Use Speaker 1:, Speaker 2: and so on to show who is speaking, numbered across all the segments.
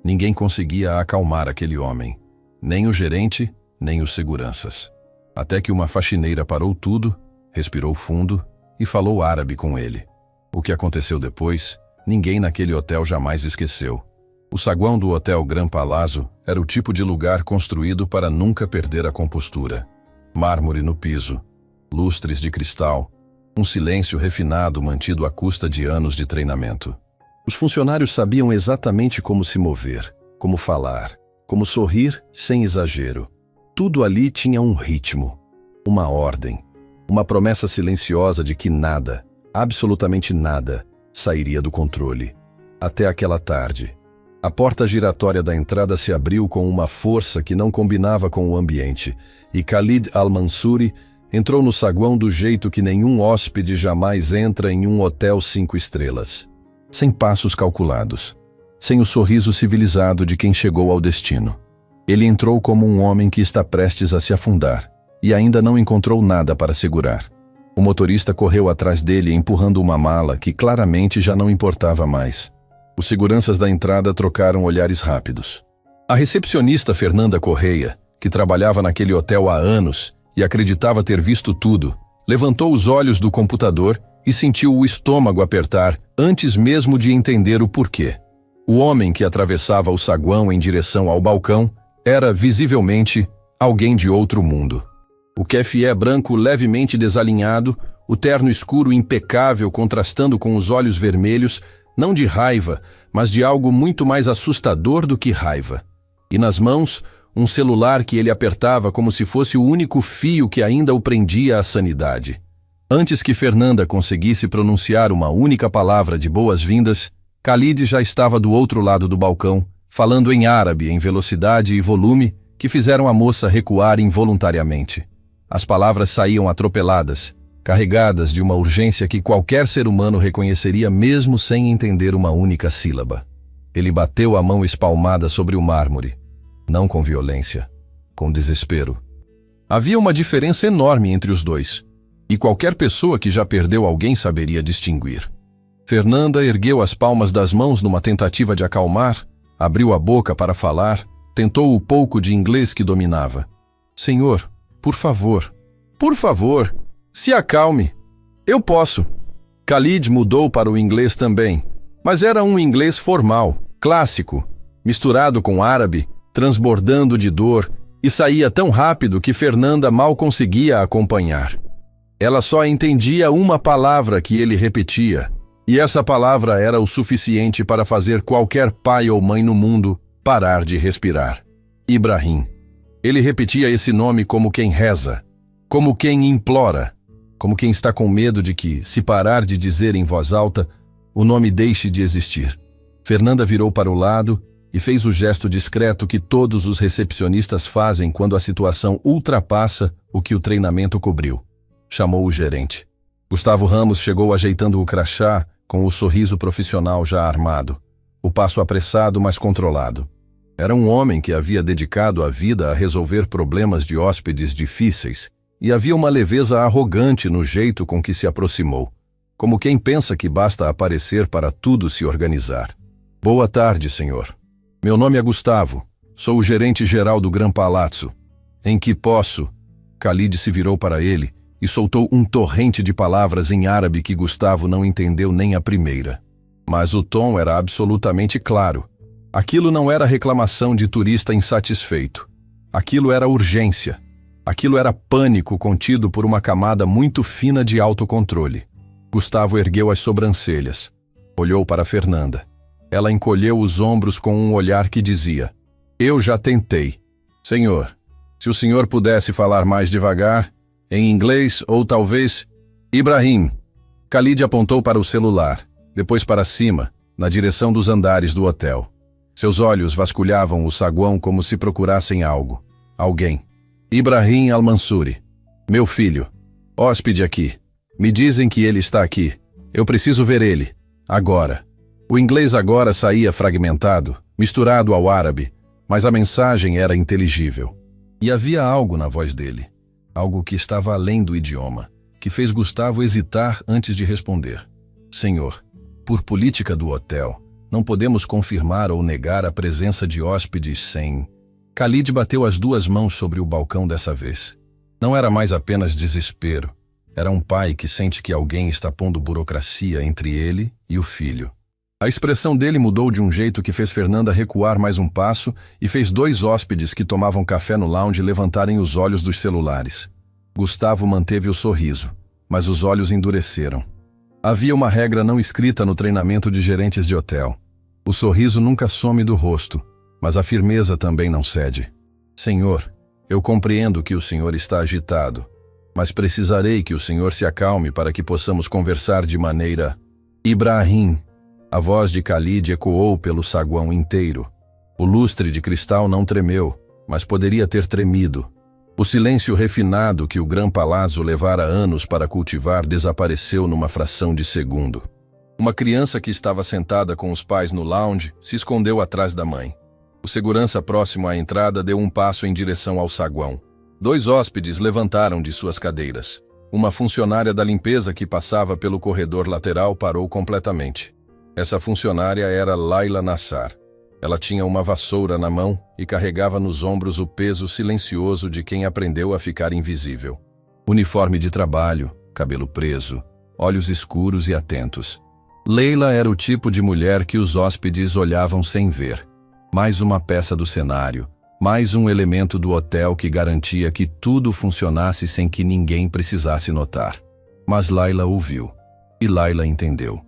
Speaker 1: Ninguém conseguia acalmar aquele homem, nem o gerente, nem os seguranças. Até que uma faxineira parou tudo, respirou fundo e falou árabe com ele. O que aconteceu depois, ninguém naquele hotel jamais esqueceu. O saguão do Hotel Gran Palazzo era o tipo de lugar construído para nunca perder a compostura. Mármore no piso, lustres de cristal, um silêncio refinado mantido à custa de anos de treinamento. Os funcionários sabiam exatamente como se mover, como falar, como sorrir sem exagero. Tudo ali tinha um ritmo, uma ordem, uma promessa silenciosa de que nada, absolutamente nada, sairia do controle. Até aquela tarde. A porta giratória da entrada se abriu com uma força que não combinava com o ambiente, e Khalid Al-Mansouri entrou no saguão do jeito que nenhum hóspede jamais entra em um hotel 5 estrelas. Sem passos calculados, sem o sorriso civilizado de quem chegou ao destino. Ele entrou como um homem que está prestes a se afundar, e ainda não encontrou nada para segurar. O motorista correu atrás dele empurrando uma mala que claramente já não importava mais. Os seguranças da entrada trocaram olhares rápidos. A recepcionista Fernanda Correia, que trabalhava naquele hotel há anos e acreditava ter visto tudo, levantou os olhos do computador e sentiu o estômago apertar antes mesmo de entender o porquê. O homem que atravessava o saguão em direção ao balcão era, visivelmente, alguém de outro mundo. O keffieh branco levemente desalinhado, o terno escuro impecável contrastando com os olhos vermelhos, não de raiva, mas de algo muito mais assustador do que raiva. E nas mãos, um celular que ele apertava como se fosse o único fio que ainda o prendia à sanidade. Antes que Fernanda conseguisse pronunciar uma única palavra de boas-vindas, Khalid já estava do outro lado do balcão, falando em árabe em velocidade e volume que fizeram a moça recuar involuntariamente. As palavras saíam atropeladas, carregadas de uma urgência que qualquer ser humano reconheceria mesmo sem entender uma única sílaba. Ele bateu a mão espalmada sobre o mármore, não com violência, com desespero. Havia uma diferença enorme entre os dois, e qualquer pessoa que já perdeu alguém saberia distinguir. Fernanda ergueu as palmas das mãos numa tentativa de acalmar, abriu a boca para falar, tentou o pouco de inglês que dominava. Senhor, por favor, se acalme. Eu posso. Khalid mudou para o inglês também, mas era um inglês formal, clássico, misturado com árabe, transbordando de dor, e saía tão rápido que Fernanda mal conseguia acompanhar. Ela só entendia uma palavra que ele repetia, e essa palavra era o suficiente para fazer qualquer pai ou mãe no mundo parar de respirar. Ibrahim. Ele repetia esse nome como quem reza, como quem implora, como quem está com medo de que, se parar de dizer em voz alta, o nome deixe de existir. Fernanda virou para o lado e fez o gesto discreto que todos os recepcionistas fazem quando a situação ultrapassa o que o treinamento cobriu. Chamou o gerente. Gustavo Ramos chegou ajeitando o crachá, com o sorriso profissional já armado, o passo apressado, mas controlado. Era um homem que havia dedicado a vida a resolver problemas de hóspedes difíceis, e havia uma leveza arrogante no jeito com que se aproximou, como quem pensa que basta aparecer para tudo se organizar. Boa tarde, senhor. Meu nome é Gustavo, sou o gerente-geral do Gran Palazzo. Em que posso? Khalid se virou para ele e soltou um torrente de palavras em árabe que Gustavo não entendeu nem a primeira. Mas o tom era absolutamente claro. Aquilo não era reclamação de turista insatisfeito. Aquilo era urgência. Aquilo era pânico contido por uma camada muito fina de autocontrole. Gustavo ergueu as sobrancelhas. Olhou para Fernanda. Ela encolheu os ombros com um olhar que dizia: Eu já tentei. Senhor, se o senhor pudesse falar mais devagar, em inglês ou talvez... Ibrahim. Khalid apontou para o celular, depois para cima, na direção dos andares do hotel. Seus olhos vasculhavam o saguão como se procurassem algo. Alguém. Ibrahim Al-Mansouri. Meu filho. Hóspede aqui. Me dizem que ele está aqui. Eu preciso ver ele. Agora. O inglês agora saía fragmentado, misturado ao árabe, mas a mensagem era inteligível. E havia algo na voz dele. Algo que estava além do idioma, que fez Gustavo hesitar antes de responder. Senhor, por política do hotel, Não podemos confirmar ou negar a presença de hóspedes sem... Khalid bateu as duas mãos sobre o balcão dessa vez. Não era mais apenas desespero. Era um pai que sente que alguém está pondo burocracia entre ele e o filho. A expressão dele mudou de um jeito que fez Fernanda recuar mais um passo e fez dois hóspedes que tomavam café no lounge levantarem os olhos dos celulares. Gustavo manteve o sorriso, mas os olhos endureceram. Havia uma regra não escrita no treinamento de gerentes de hotel. O sorriso nunca some do rosto, mas a firmeza também não cede. Senhor, eu compreendo que o senhor está agitado, mas precisarei que o senhor se acalme para que possamos conversar de maneira... Ibrahim. A voz de Khalid ecoou pelo saguão inteiro. O lustre de cristal não tremeu, mas poderia ter tremido. O silêncio refinado que o Gran Palazzo levara anos para cultivar desapareceu numa fração de segundo. Uma criança que estava sentada com os pais no lounge se escondeu atrás da mãe. O segurança próximo à entrada deu um passo em direção ao saguão. Dois hóspedes levantaram de suas cadeiras. Uma funcionária da limpeza que passava pelo corredor lateral parou completamente. Essa funcionária era Laila Nassar. Ela tinha uma vassoura na mão e carregava nos ombros o peso silencioso de quem aprendeu a ficar invisível. Uniforme de trabalho, cabelo preso, olhos escuros e atentos. Leila era o tipo de mulher que os hóspedes olhavam sem ver. Mais uma peça do cenário, mais um elemento do hotel que garantia que tudo funcionasse sem que ninguém precisasse notar. Mas Laila ouviu. E Laila entendeu.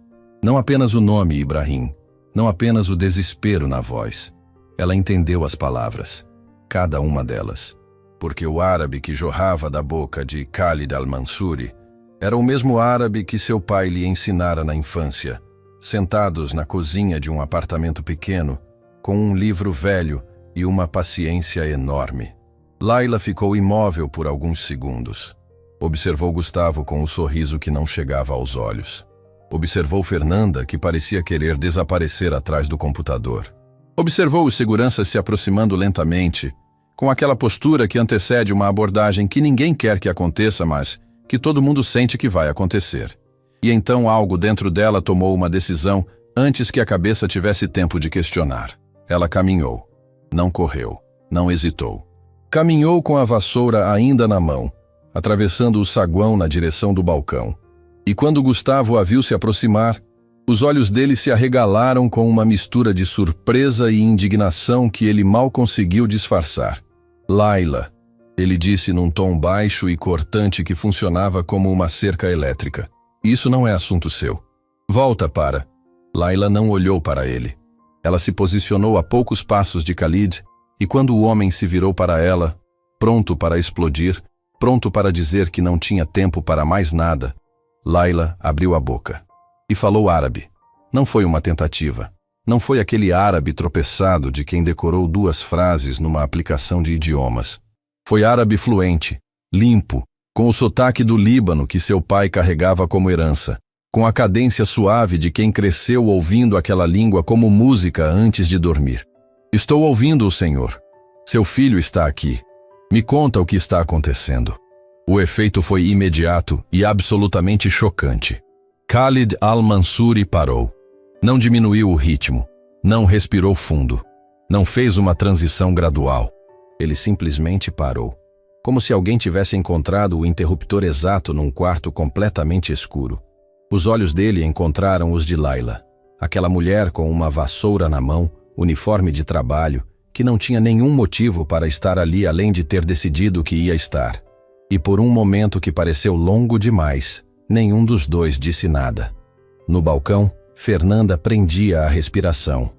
Speaker 1: Não apenas o nome Ibrahim, não apenas o desespero na voz. Ela entendeu as palavras, cada uma delas. Porque o árabe que jorrava da boca de Khalid al-Mansuri era o mesmo árabe que seu pai lhe ensinara na infância, sentados na cozinha de um apartamento pequeno, com um livro velho e uma paciência enorme. Laila ficou imóvel por alguns segundos. Observou Gustavo com um sorriso que não chegava aos olhos. Observou Fernanda, que parecia querer desaparecer atrás do computador. Observou os seguranças se aproximando lentamente, com aquela postura que antecede uma abordagem que ninguém quer que aconteça, mas que todo mundo sente que vai acontecer. E então algo dentro dela tomou uma decisão antes que a cabeça tivesse tempo de questionar. Ela caminhou. Não correu. Não hesitou. Caminhou com a vassoura ainda na mão, atravessando o saguão na direção do balcão. E quando Gustavo a viu se aproximar, os olhos dele se arregalaram com uma mistura de surpresa e indignação que ele mal conseguiu disfarçar. Laila, ele disse num tom baixo e cortante que funcionava como uma cerca elétrica. Isso não é assunto seu. Volta para... Laila não olhou para ele. Ela se posicionou a poucos passos de Khalid, e quando o homem se virou para ela, pronto para explodir, pronto para dizer que não tinha tempo para mais nada, Laila abriu a boca. E falou árabe. Não foi uma tentativa. Não foi aquele árabe tropeçado de quem decorou 2 frases numa aplicação de idiomas. Foi árabe fluente, limpo, com o sotaque do Líbano que seu pai carregava como herança, com a cadência suave de quem cresceu ouvindo aquela língua como música antes de dormir. Estou ouvindo o Senhor. Seu filho está aqui. Me conta o que está acontecendo. O efeito foi imediato e absolutamente chocante. Khalid al-Mansuri parou. Não diminuiu o ritmo. Não respirou fundo. Não fez uma transição gradual. Ele simplesmente parou. Como se alguém tivesse encontrado o interruptor exato num quarto completamente escuro. Os olhos dele encontraram os de Laila. Aquela mulher com uma vassoura na mão, uniforme de trabalho, que não tinha nenhum motivo para estar ali além de ter decidido que ia estar. E por um momento que pareceu longo demais, nenhum dos dois disse nada. No balcão, Fernanda prendia a respiração.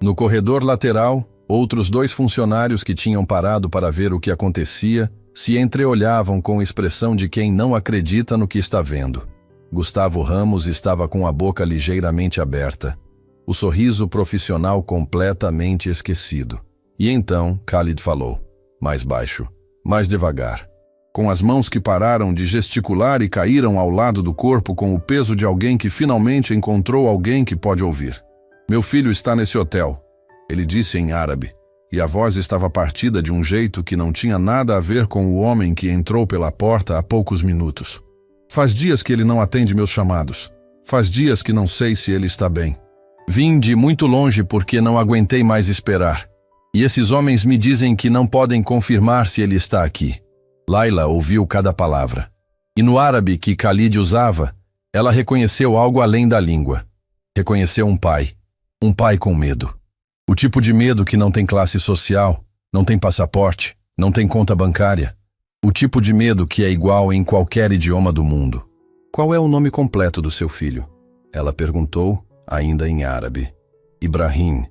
Speaker 1: No corredor lateral, outros 2 funcionários que tinham parado para ver o que acontecia se entreolhavam com expressão de quem não acredita no que está vendo. Gustavo Ramos estava com a boca ligeiramente aberta, o sorriso profissional completamente esquecido. E então Khalid falou, mais baixo, mais devagar, com as mãos que pararam de gesticular e caíram ao lado do corpo com o peso de alguém que finalmente encontrou alguém que pode ouvir. Meu filho está nesse hotel, ele disse em árabe, e a voz estava partida de um jeito que não tinha nada a ver com o homem que entrou pela porta há poucos minutos. Faz dias que ele não atende meus chamados. Faz dias que não sei se ele está bem. Vim de muito longe porque não aguentei mais esperar. E esses homens me dizem que não podem confirmar se ele está aqui. Layla ouviu cada palavra. E no árabe que Khalid usava, ela reconheceu algo além da língua. Reconheceu um pai. Um pai com medo. O tipo de medo que não tem classe social, não tem passaporte, não tem conta bancária. O tipo de medo que é igual em qualquer idioma do mundo. Qual é o nome completo do seu filho? Ela perguntou, ainda em árabe. Ibrahim.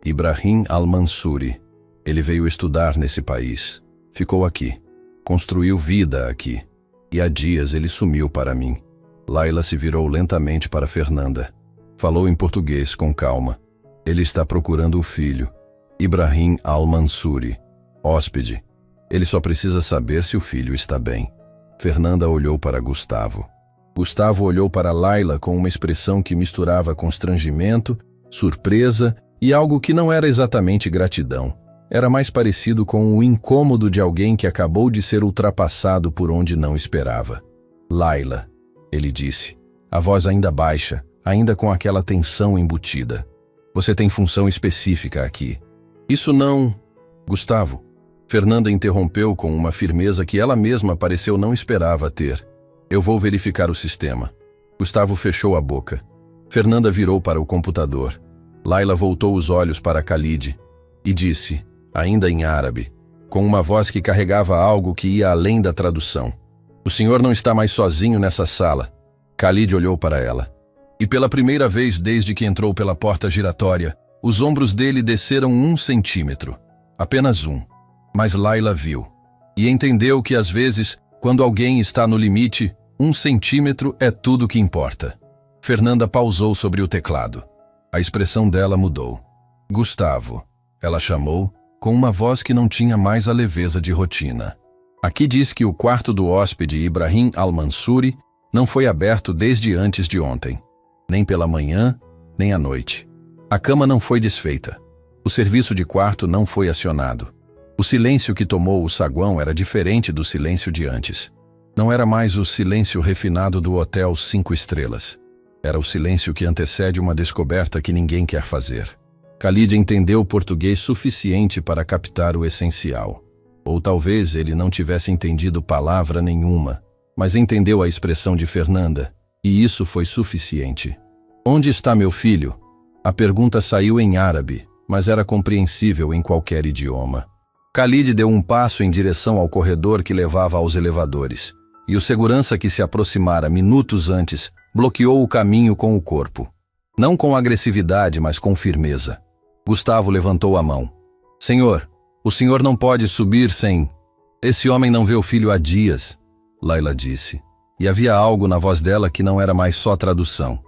Speaker 1: Ibrahim al-Mansuri. Ele veio estudar nesse país. Ficou aqui. Construiu vida aqui. E há dias ele sumiu para mim. Layla se virou lentamente para Fernanda. Falou em português com calma. Ele está procurando o filho. Ibrahim al-Mansuri. Hóspede. Ele só precisa saber se o filho está bem. Fernanda olhou para Gustavo. Gustavo olhou para Layla com uma expressão que misturava constrangimento, surpresa e algo que não era exatamente gratidão. Era mais parecido com o incômodo de alguém que acabou de ser ultrapassado por onde não esperava. Layla, ele disse, a voz ainda baixa, ainda com aquela tensão embutida. Você tem função específica aqui. Isso não... Gustavo. Fernanda interrompeu com uma firmeza que ela mesma pareceu não esperava ter. Eu vou verificar o sistema. Gustavo fechou a boca. Fernanda virou para o computador. Layla voltou os olhos para Khalid e disse, ainda em árabe, com uma voz que carregava algo que ia além da tradução. O senhor não está mais sozinho nessa sala. Khalid olhou para ela. E pela primeira vez desde que entrou pela porta giratória, os ombros dele desceram 1 centímetro. Apenas 1. Mas Layla viu. E entendeu que às vezes, quando alguém está no limite, 1 centímetro é tudo que importa. Fernanda pausou sobre o teclado. A expressão dela mudou. Gustavo, ela chamou, com uma voz que não tinha mais a leveza de rotina. Aqui diz que o quarto do hóspede Ibrahim al-Mansuri não foi aberto desde antes de ontem. Nem pela manhã, nem à noite. A cama não foi desfeita. O serviço de quarto não foi acionado. O silêncio que tomou o saguão era diferente do silêncio de antes. Não era mais o silêncio refinado do hotel 5 estrelas. Era o silêncio que antecede uma descoberta que ninguém quer fazer. Khalid entendeu português suficiente para captar o essencial. Ou talvez ele não tivesse entendido palavra nenhuma, mas entendeu a expressão de Fernanda, e isso foi suficiente. Onde está meu filho? A pergunta saiu em árabe, mas era compreensível em qualquer idioma. Khalid deu um passo em direção ao corredor que levava aos elevadores, e o segurança que se aproximara minutos antes bloqueou o caminho com o corpo. Não com agressividade, mas com firmeza. Gustavo levantou a mão. Senhor, o senhor não pode subir sem... Esse homem não vê o filho há dias, Layla disse. E havia algo na voz dela que não era mais só tradução.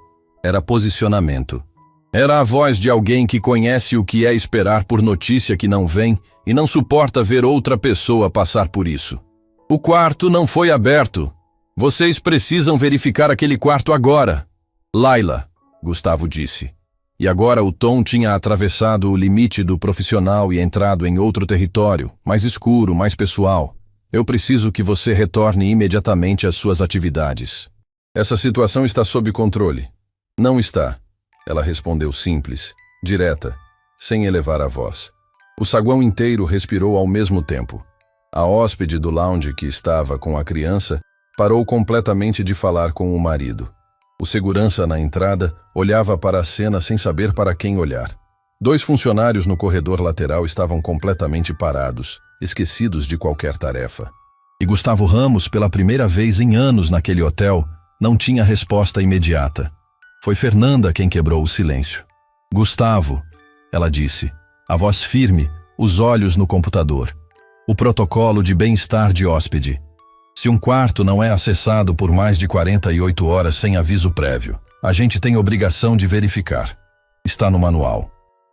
Speaker 1: Era posicionamento. Era a voz de alguém que conhece o que é esperar por notícia que não vem e não suporta ver outra pessoa passar por isso. O quarto não foi aberto. Vocês precisam verificar aquele quarto agora. Layla, Gustavo disse. E agora o tom tinha atravessado o limite do profissional e entrado em outro território, mais escuro, mais pessoal. Eu preciso que você retorne imediatamente às suas atividades. Essa situação está sob controle. Não está. Ela respondeu simples, direta, sem elevar a voz. O saguão inteiro respirou ao mesmo tempo. A hóspede do lounge que estava com a criança parou completamente de falar com o marido. O segurança na entrada olhava para a cena sem saber para quem olhar. 2 funcionários no corredor lateral estavam completamente parados, esquecidos de qualquer tarefa. E Gustavo Ramos, pela primeira vez em anos naquele hotel, não tinha resposta imediata. Foi Fernanda quem quebrou o silêncio. Gustavo, ela disse, a voz firme, os olhos no computador. O protocolo de bem-estar de hóspede. Se um quarto não é acessado por mais de 48 horas sem aviso prévio, a gente tem obrigação de verificar. Está no manual.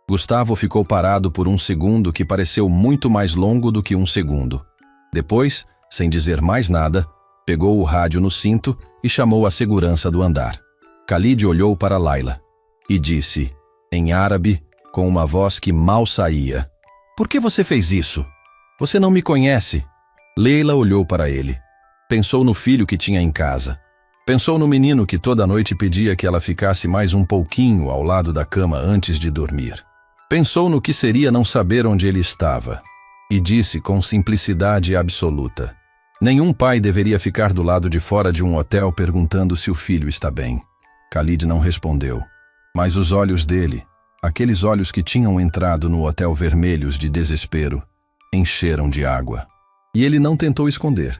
Speaker 1: Gustavo ficou parado por um segundo que pareceu muito mais longo do que um segundo. Depois, sem dizer mais nada, pegou o rádio no cinto e chamou a segurança do andar. Khalid olhou para Layla e disse, em árabe, com uma voz que mal saía. Por que você fez isso? Você não me conhece. Leila olhou para ele. Pensou no filho que tinha em casa. Pensou no menino que toda noite pedia que ela ficasse mais um pouquinho ao lado da cama antes de dormir. Pensou no que seria não saber onde ele estava. E disse com simplicidade absoluta: nenhum pai deveria ficar do lado de fora de um hotel perguntando se o filho está bem. Khalid não respondeu, mas os olhos dele, aqueles olhos que tinham entrado no hotel vermelhos de desespero, encheram de água. E ele não tentou esconder.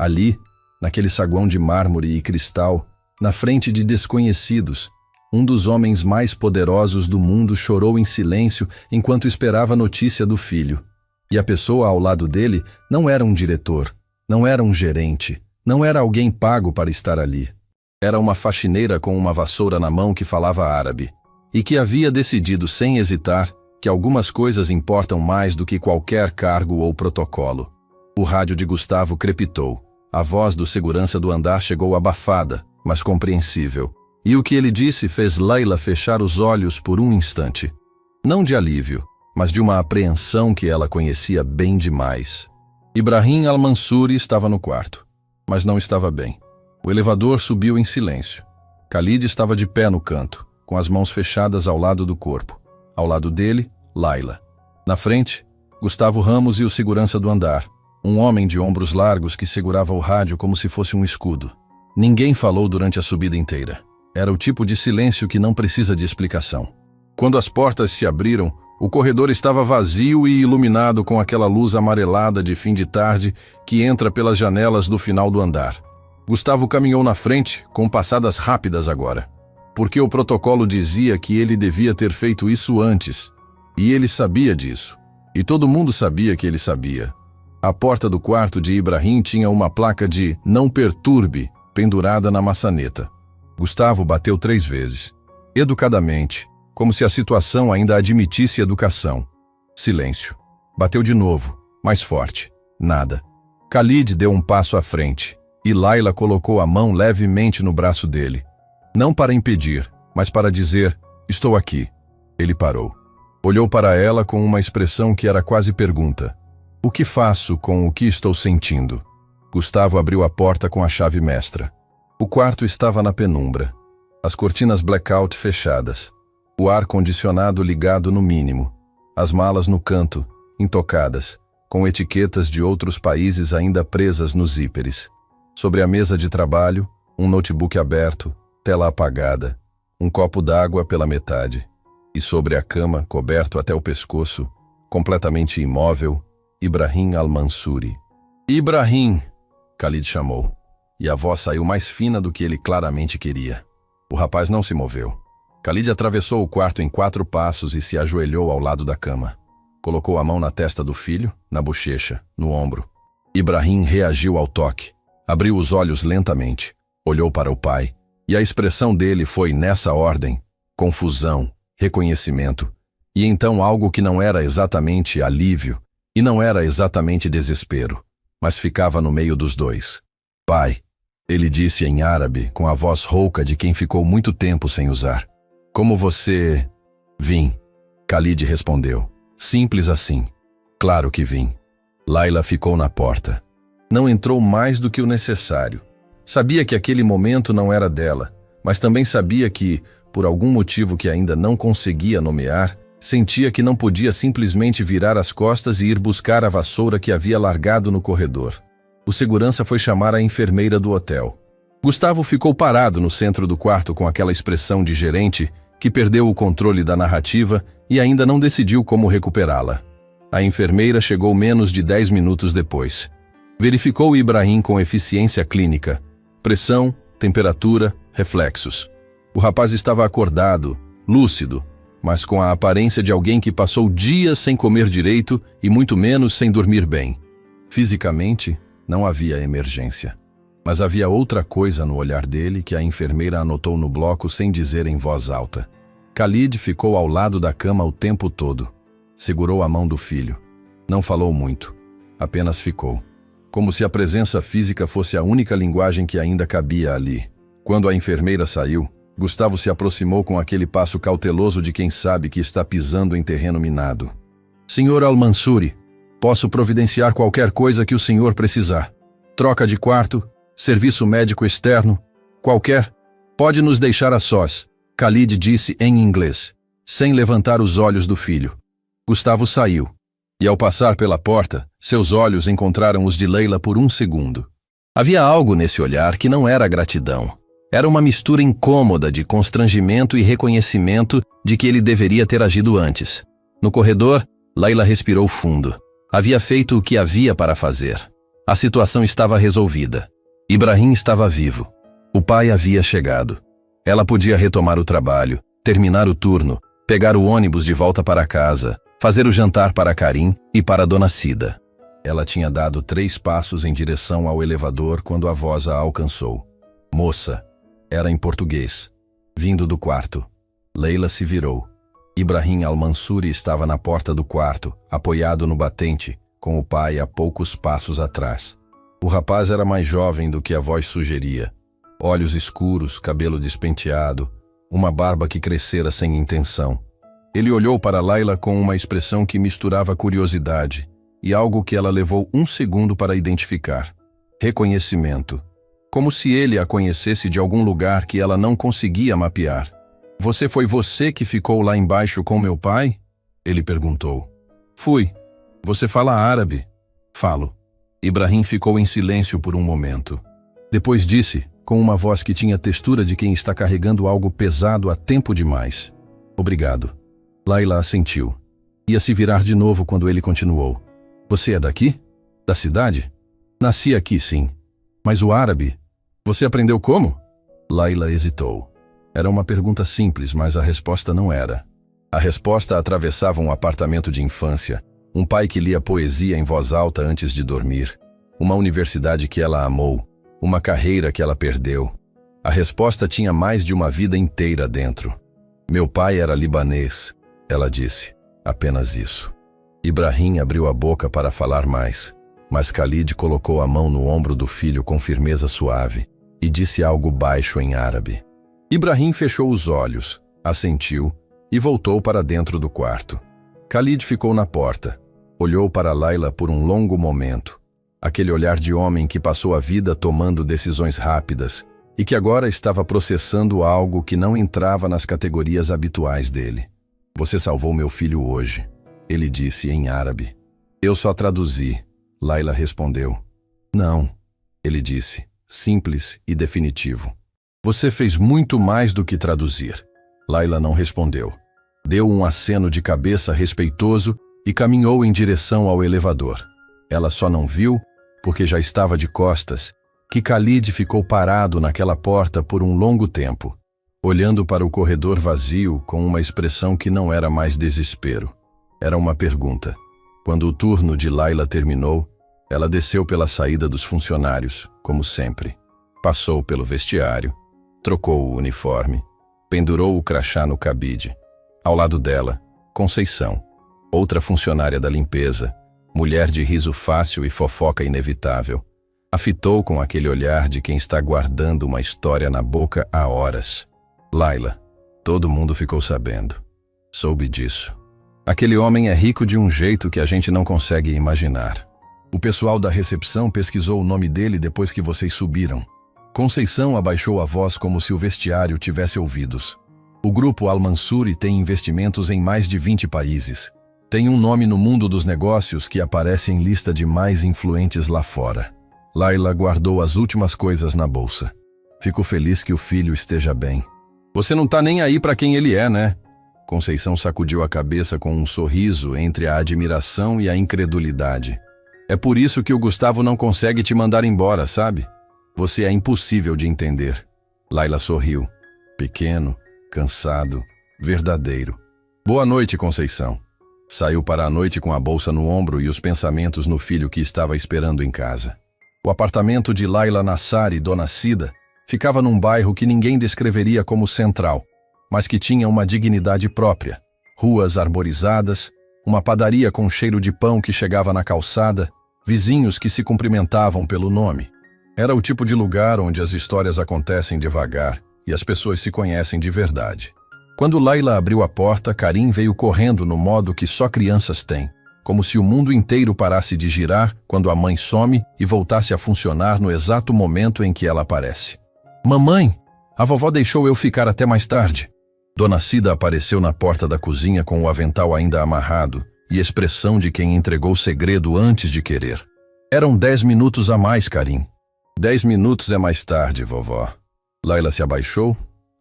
Speaker 1: Ali, naquele saguão de mármore e cristal, na frente de desconhecidos, um dos homens mais poderosos do mundo chorou em silêncio enquanto esperava a notícia do filho. E a pessoa ao lado dele não era um diretor, não era um gerente, não era alguém pago para estar ali. Era uma faxineira com uma vassoura na mão que falava árabe, e que havia decidido sem hesitar que algumas coisas importam mais do que qualquer cargo ou protocolo. O rádio de Gustavo crepitou. A voz do segurança do andar chegou abafada, mas compreensível. E o que ele disse fez Layla fechar os olhos por um instante. Não de alívio, mas de uma apreensão que ela conhecia bem demais. Ibrahim Al-Mansuri estava no quarto, mas não estava bem. O elevador subiu em silêncio. Khalid estava de pé no canto, com as mãos fechadas ao lado do corpo. Ao lado dele, Layla. Na frente, Gustavo Ramos e o segurança do andar. Um homem de ombros largos que segurava o rádio como se fosse um escudo. Ninguém falou durante a subida inteira. Era o tipo de silêncio que não precisa de explicação. Quando as portas se abriram, o corredor estava vazio e iluminado com aquela luz amarelada de fim de tarde que entra pelas janelas do final do andar. Gustavo caminhou na frente, com passadas rápidas agora. Porque o protocolo dizia que ele devia ter feito isso antes. E ele sabia disso. E todo mundo sabia que ele sabia. A porta do quarto de Ibrahim tinha uma placa de "Não perturbe" pendurada na maçaneta. Gustavo bateu 3 vezes. Educadamente, como se a situação ainda admitisse educação. Silêncio. Bateu de novo, mais forte. Nada. Khalid deu um passo à frente, e Layla colocou a mão levemente no braço dele. Não para impedir, mas para dizer: "Estou aqui." Ele parou. Olhou para ela com uma expressão que era quase pergunta. "O que faço com o que estou sentindo?" Gustavo abriu a porta com a chave mestra. O quarto estava na penumbra. As cortinas blackout fechadas. O ar-condicionado ligado no mínimo. As malas no canto, intocadas, com etiquetas de outros países ainda presas nos zíperes. Sobre a mesa de trabalho, um notebook aberto, tela apagada, um copo d'água pela metade. E sobre a cama, coberto até o pescoço, completamente imóvel, Ibrahim Al-Mansuri. "Ibrahim!" Khalid chamou, e a voz saiu mais fina do que ele claramente queria. O rapaz não se moveu. Khalid atravessou o quarto em 4 passos e se ajoelhou ao lado da cama. Colocou a mão na testa do filho, na bochecha, no ombro. Ibrahim reagiu ao toque. Abriu os olhos lentamente, olhou para o pai, e a expressão dele foi, nessa ordem, confusão, reconhecimento, e então algo que não era exatamente alívio, e não era exatamente desespero, mas ficava no meio dos dois. "Pai", ele disse em árabe, com a voz rouca de quem ficou muito tempo sem usar. "Como você..." "Vim", Khalid respondeu. Simples assim. "Claro que vim." Layla ficou na porta. Não entrou mais do que o necessário. Sabia que aquele momento não era dela, mas também sabia que, por algum motivo que ainda não conseguia nomear, sentia que não podia simplesmente virar as costas e ir buscar a vassoura que havia largado no corredor. O segurança foi chamar a enfermeira do hotel. Gustavo ficou parado no centro do quarto com aquela expressão de gerente que perdeu o controle da narrativa e ainda não decidiu como recuperá-la. A enfermeira chegou menos de 10 minutos depois. Verificou Ibrahim com eficiência clínica. Pressão, temperatura, reflexos. O rapaz estava acordado, lúcido, mas com a aparência de alguém que passou dias sem comer direito e muito menos sem dormir bem. Fisicamente, não havia emergência. Mas havia outra coisa no olhar dele que a enfermeira anotou no bloco sem dizer em voz alta. Khalid ficou ao lado da cama o tempo todo. Segurou a mão do filho. Não falou muito. Apenas ficou. Como se a presença física fosse a única linguagem que ainda cabia ali. Quando a enfermeira saiu, Gustavo se aproximou com aquele passo cauteloso de quem sabe que está pisando em terreno minado. "Senhor Al-Mansuri, posso providenciar qualquer coisa que o senhor precisar. Troca de quarto, serviço médico externo, Qualquer. Pode nos deixar a sós, Khalid disse em inglês, sem levantar os olhos do filho. Gustavo saiu. E ao passar pela porta, seus olhos encontraram os de Leila por um segundo. Havia algo nesse olhar que não era gratidão. Era uma mistura incômoda de constrangimento e reconhecimento de que ele deveria ter agido antes. No corredor, Leila respirou fundo. Havia feito o que havia para fazer. A situação estava resolvida. Ibrahim estava vivo. O pai havia chegado. Ela podia retomar o trabalho, terminar o turno, pegar o ônibus de volta para casa, fazer o jantar para Karim e para Dona Cida. Ela tinha dado 3 passos em direção ao elevador quando a voz a alcançou. Moça, era em português, vindo do quarto. Leila se virou. Ibrahim Al-Mansuri estava na porta do quarto, apoiado no batente, com o pai a poucos passos atrás. O rapaz era mais jovem do que a voz sugeria. Olhos escuros, cabelo despenteado, uma barba que crescera sem intenção. Ele olhou para Leila com uma expressão que misturava curiosidade e algo que ela levou 1 segundo para identificar. Reconhecimento. Como se ele a conhecesse de algum lugar que ela não conseguia mapear. Foi você que ficou lá embaixo com meu pai? Ele perguntou. Fui. Você fala árabe? Falo. Ibrahim ficou em silêncio por um momento. Depois disse, com uma voz que tinha textura de quem está carregando algo pesado há tempo demais. Obrigado. Leila assentiu. Ia se virar de novo quando ele continuou. Você é daqui? Da cidade? Nasci aqui, sim. Mas o árabe? Você aprendeu como? Leila hesitou. Era uma pergunta simples, mas a resposta não era. A resposta atravessava um apartamento de infância, um pai que lia poesia em voz alta antes de dormir, uma universidade que ela amou, uma carreira que ela perdeu. A resposta tinha mais de uma vida inteira dentro. Meu pai era libanês, ela disse. Apenas isso. Ibrahim abriu a boca para falar mais, mas Khalid colocou a mão no ombro do filho com firmeza suave e disse algo baixo em árabe. Ibrahim fechou os olhos, assentiu e voltou para dentro do quarto. Khalid ficou na porta. Olhou para Leila por um longo momento. Aquele olhar de homem que passou a vida tomando decisões rápidas e que agora estava processando algo que não entrava nas categorias habituais dele. Você salvou meu filho hoje, ele disse em árabe. Eu só traduzi, Leila respondeu. Não, ele disse, simples e definitivo. Você fez muito mais do que traduzir. Leila não respondeu. Deu um aceno de cabeça respeitoso e caminhou em direção ao elevador. Ela só não viu, porque já estava de costas, que Khalid ficou parado naquela porta por um longo tempo, olhando para o corredor vazio com uma expressão que não era mais desespero. Era uma pergunta. Quando o turno de Leila terminou, ela desceu pela saída dos funcionários, como sempre. Passou pelo vestiário, trocou o uniforme, pendurou o crachá no cabide. Ao lado dela, Conceição, outra funcionária da limpeza, mulher de riso fácil e fofoca inevitável, a fitou com aquele olhar de quem está guardando uma história na boca há horas. Leila, todo mundo ficou sabendo. Soube disso. Aquele homem é rico de um jeito que a gente não consegue imaginar. O pessoal da recepção pesquisou o nome dele depois que vocês subiram. Conceição abaixou a voz como se o vestiário tivesse ouvidos. O grupo Al-Mansuri tem investimentos em mais de 20 países. Tem um nome no mundo dos negócios que aparece em lista de mais influentes lá fora. Leila guardou as últimas coisas na bolsa. Fico feliz que o filho esteja bem. Você não tá nem aí para quem ele é, né? Conceição sacudiu a cabeça com um sorriso entre a admiração e a incredulidade. É por isso que o Gustavo não consegue te mandar embora, sabe? Você é impossível de entender. Leila sorriu. Pequeno, cansado, verdadeiro. Boa noite, Conceição. Saiu para a noite com a bolsa no ombro e os pensamentos no filho que estava esperando em casa. O apartamento de Leila Nassar e Dona Cida ficava num bairro que ninguém descreveria como central, mas que tinha uma dignidade própria. Ruas arborizadas, uma padaria com cheiro de pão que chegava na calçada, vizinhos que se cumprimentavam pelo nome. Era o tipo de lugar onde as histórias acontecem devagar e as pessoas se conhecem de verdade. Quando Leila abriu a porta, Karim veio correndo no modo que só crianças têm, como se o mundo inteiro parasse de girar quando a mãe some e voltasse a funcionar no exato momento em que ela aparece. Mamãe, a vovó deixou eu ficar até mais tarde. Dona Cida apareceu na porta da cozinha com o avental ainda amarrado e expressão de quem entregou o segredo antes de querer. Eram 10 minutos a mais, Karim. 10 minutos é mais tarde, vovó. Laila se abaixou,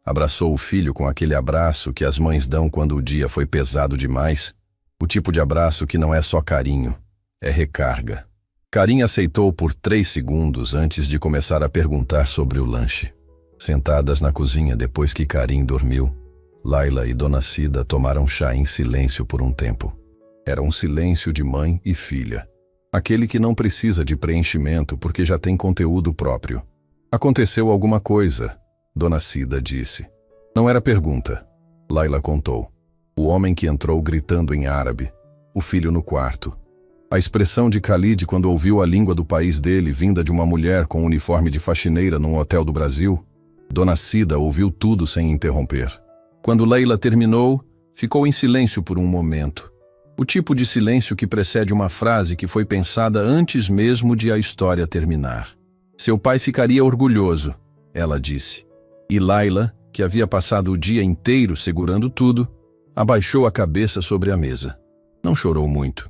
Speaker 1: abraçou o filho com aquele abraço que as mães dão quando o dia foi pesado demais. O tipo de abraço que não é só carinho, é recarga. Karim aceitou por 3 segundos antes de começar a perguntar sobre o lanche. Sentadas na cozinha depois que Karim dormiu, Laila e Dona Cida tomaram chá em silêncio por um tempo. Era um silêncio de mãe e filha. Aquele que não precisa de preenchimento porque já tem conteúdo próprio. Aconteceu alguma coisa, Dona Cida disse. Não era pergunta. Laila contou. O homem que entrou gritando em árabe. O filho no quarto. A expressão de Khalid quando ouviu a língua do país dele vinda de uma mulher com uniforme de faxineira num hotel do Brasil. Dona Cida ouviu tudo sem interromper. Quando Laila terminou, ficou em silêncio por um momento. O tipo de silêncio que precede uma frase que foi pensada antes mesmo de a história terminar. Seu pai ficaria orgulhoso, ela disse. E Laila, que havia passado o dia inteiro segurando tudo, abaixou a cabeça sobre a mesa. Não chorou muito,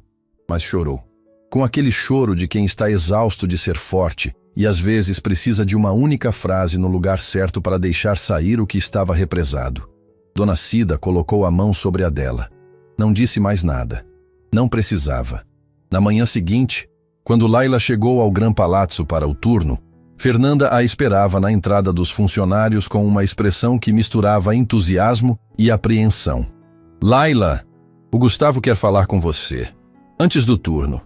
Speaker 1: mas chorou. Com aquele choro de quem está exausto de ser forte e às vezes precisa de uma única frase no lugar certo para deixar sair o que estava represado. Dona Cida colocou a mão sobre a dela. Não disse mais nada. Não precisava. Na manhã seguinte, quando Laila chegou ao Gran Palazzo para o turno, Fernanda a esperava na entrada dos funcionários com uma expressão que misturava entusiasmo e apreensão. Laila, o Gustavo quer falar com você. Antes do turno,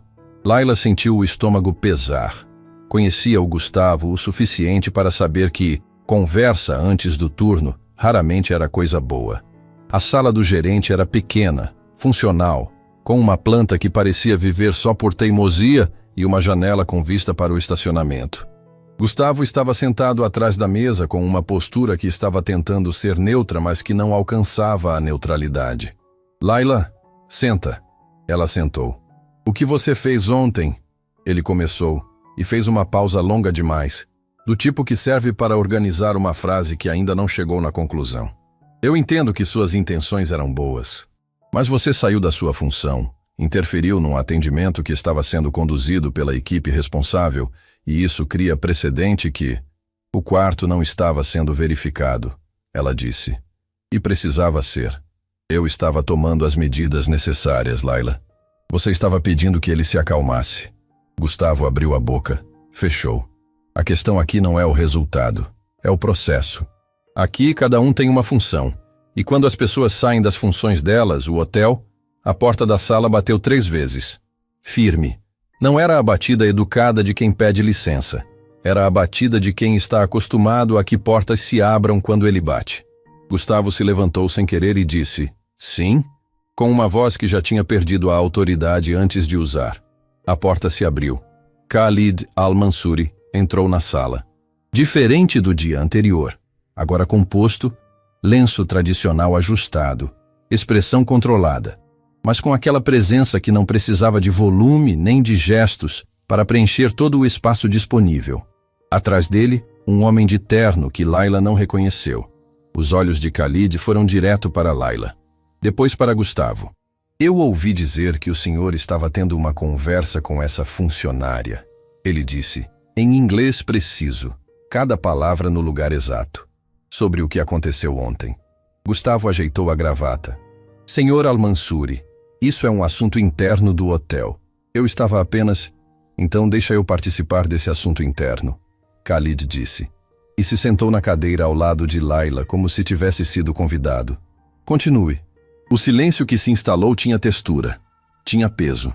Speaker 1: Laila sentiu o estômago pesar. Conhecia o Gustavo o suficiente para saber que conversa antes do turno raramente era coisa boa. A sala do gerente era pequena, funcional, com uma planta que parecia viver só por teimosia e uma janela com vista para o estacionamento. Gustavo estava sentado atrás da mesa com uma postura que estava tentando ser neutra, mas que não alcançava a neutralidade. Laila, senta. Ela sentou. O que você fez ontem? Ele começou, e fez uma pausa longa demais, do tipo que serve para organizar uma frase que ainda não chegou na conclusão. Eu entendo que suas intenções eram boas. Mas você saiu da sua função, interferiu num atendimento que estava sendo conduzido pela equipe responsável, e isso cria precedente que o quarto não estava sendo verificado, ela disse. E precisava ser. Eu estava tomando as medidas necessárias, Laila. Você estava pedindo que ele se acalmasse. Gustavo abriu a boca, fechou. A questão aqui não é o resultado, é o processo. Aqui cada um tem uma função. E quando as pessoas saem das funções delas, o hotel, a porta da sala bateu 3 vezes. Firme. Não era a batida educada de quem pede licença. Era a batida de quem está acostumado a que portas se abram quando ele bate. Gustavo se levantou sem querer e disse, sim, com uma voz que já tinha perdido a autoridade antes de usar. A porta se abriu. Khalid Al-Mansouri entrou na sala. Diferente do dia anterior, agora composto, lenço tradicional ajustado, expressão controlada, mas com aquela presença que não precisava de volume nem de gestos para preencher todo o espaço disponível. Atrás dele, um homem de terno que Laila não reconheceu. Os olhos de Khalid foram direto para Laila, depois para Gustavo. Eu ouvi dizer que o senhor estava tendo uma conversa com essa funcionária. Ele disse, em inglês preciso, cada palavra no lugar exato. Sobre o que aconteceu ontem. Gustavo ajeitou a gravata. Senhor Al-Mansouri, isso é um assunto interno do hotel. Eu estava apenas... Então deixa eu participar desse assunto interno. Khalid disse. E se sentou na cadeira ao lado de Laila como se tivesse sido convidado. Continue. O silêncio que se instalou tinha textura. Tinha peso.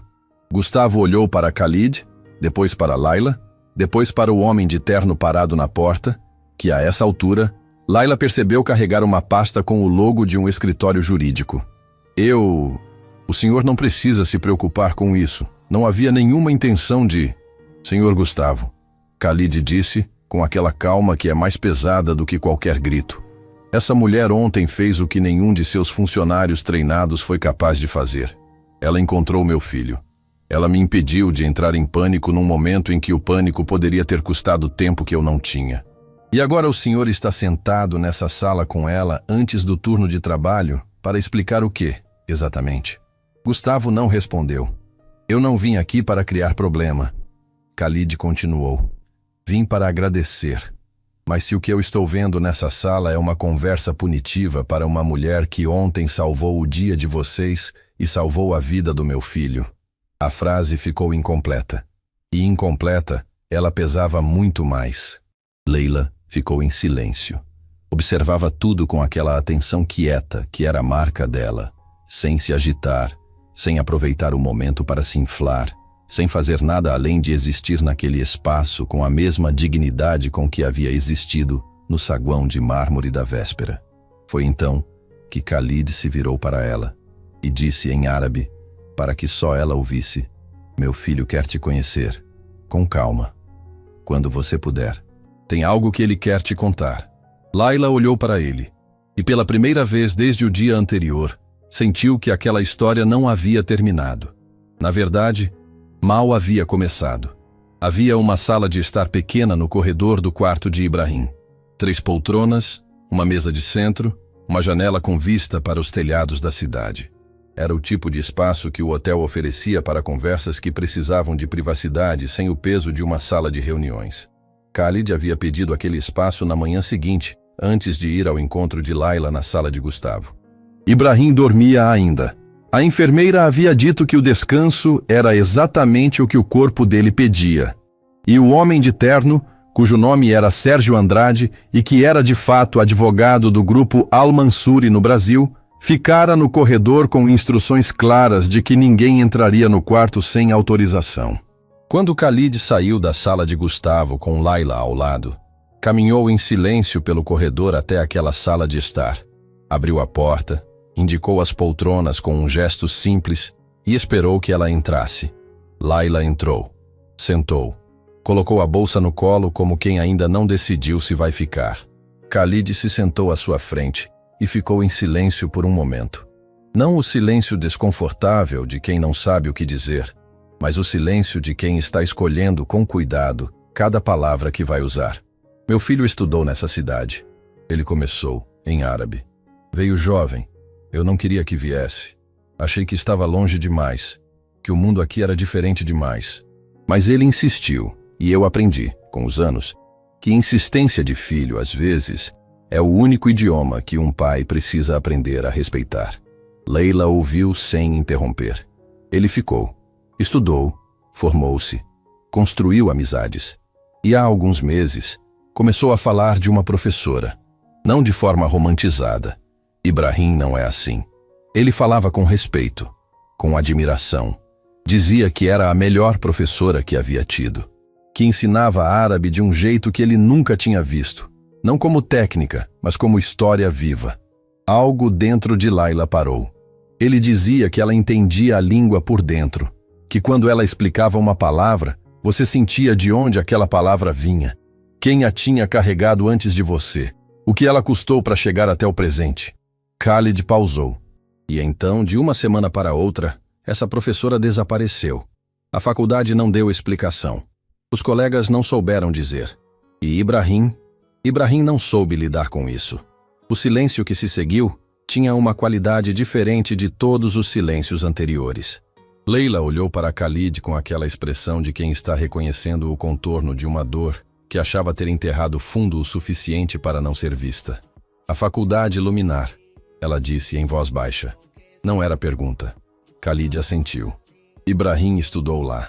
Speaker 1: Gustavo olhou para Khalid, depois para Laila, depois para o homem de terno parado na porta, que a essa altura... Laila percebeu carregar uma pasta com o logo de um escritório jurídico. O senhor não precisa se preocupar com isso. Não havia nenhuma intenção de... Senhor Gustavo, Khalid disse, com aquela calma que é mais pesada do que qualquer grito. Essa mulher ontem fez o que nenhum de seus funcionários treinados foi capaz de fazer. Ela encontrou meu filho. Ela me impediu de entrar em pânico num momento em que o pânico poderia ter custado tempo que eu não tinha. E agora o senhor está sentado nessa sala com ela antes do turno de trabalho para explicar o quê, exatamente? Gustavo não respondeu. Eu não vim aqui para criar problema. Khalid continuou. Vim para agradecer. Mas se o que eu estou vendo nessa sala é uma conversa punitiva para uma mulher que ontem salvou o dia de vocês e salvou a vida do meu filho. A frase ficou incompleta. E incompleta, ela pesava muito mais. Leila ficou em silêncio. Observava tudo com aquela atenção quieta que era a marca dela, sem se agitar, sem aproveitar o momento para se inflar, sem fazer nada além de existir naquele espaço com a mesma dignidade com que havia existido no saguão de mármore da véspera. Foi então que Khalid se virou para ela e disse em árabe, para que só ela ouvisse: meu filho quer te conhecer. Com calma. Quando você puder. Tem algo que ele quer te contar. Laila olhou para ele, e pela primeira vez desde o dia anterior, sentiu que aquela história não havia terminado. Na verdade, mal havia começado. Havia uma sala de estar pequena no corredor do quarto de Ibrahim. 3 poltronas, uma mesa de centro, uma janela com vista para os telhados da cidade. Era o tipo de espaço que o hotel oferecia para conversas que precisavam de privacidade sem o peso de uma sala de reuniões. Khalid havia pedido aquele espaço na manhã seguinte, antes de ir ao encontro de Laila na sala de Gustavo. Ibrahim dormia ainda. A enfermeira havia dito que o descanso era exatamente o que o corpo dele pedia. E o homem de terno, cujo nome era Sérgio Andrade e que era de fato advogado do grupo Al-Mansuri no Brasil, ficara no corredor com instruções claras de que ninguém entraria no quarto sem autorização. Quando Khalid saiu da sala de Gustavo com Laila ao lado, caminhou em silêncio pelo corredor até aquela sala de estar. Abriu a porta, indicou as poltronas com um gesto simples e esperou que ela entrasse. Laila entrou, sentou, colocou a bolsa no colo como quem ainda não decidiu se vai ficar. Khalid se sentou à sua frente e ficou em silêncio por um momento. Não o silêncio desconfortável de quem não sabe o que dizer, mas o silêncio de quem está escolhendo com cuidado cada palavra que vai usar. Meu filho estudou nessa cidade. Ele começou, em árabe. Veio jovem. Eu não queria que viesse. Achei que estava longe demais, que o mundo aqui era diferente demais. Mas ele insistiu, e eu aprendi, com os anos, que insistência de filho, às vezes, é o único idioma que um pai precisa aprender a respeitar. Leila ouviu sem interromper. Ele ficou. Estudou, formou-se, construiu amizades. E há alguns meses, começou a falar de uma professora. Não de forma romantizada. Ibrahim não é assim. Ele falava com respeito, com admiração. Dizia que era a melhor professora que havia tido. Que ensinava árabe de um jeito que ele nunca tinha visto. Não como técnica, mas como história viva. Algo dentro de Laila parou. Ele dizia que ela entendia a língua por dentro. Que quando ela explicava uma palavra, você sentia de onde aquela palavra vinha. Quem a tinha carregado antes de você. O que ela custou para chegar até o presente. Khalid pausou. E então, de uma semana para outra, essa professora desapareceu. A faculdade não deu explicação. Os colegas não souberam dizer. E Ibrahim não soube lidar com isso. O silêncio que se seguiu tinha uma qualidade diferente de todos os silêncios anteriores. Leila olhou para Khalid com aquela expressão de quem está reconhecendo o contorno de uma dor que achava ter enterrado fundo o suficiente para não ser vista. A faculdade luminar, ela disse em voz baixa. Não era pergunta. Khalid assentiu. Ibrahim estudou lá.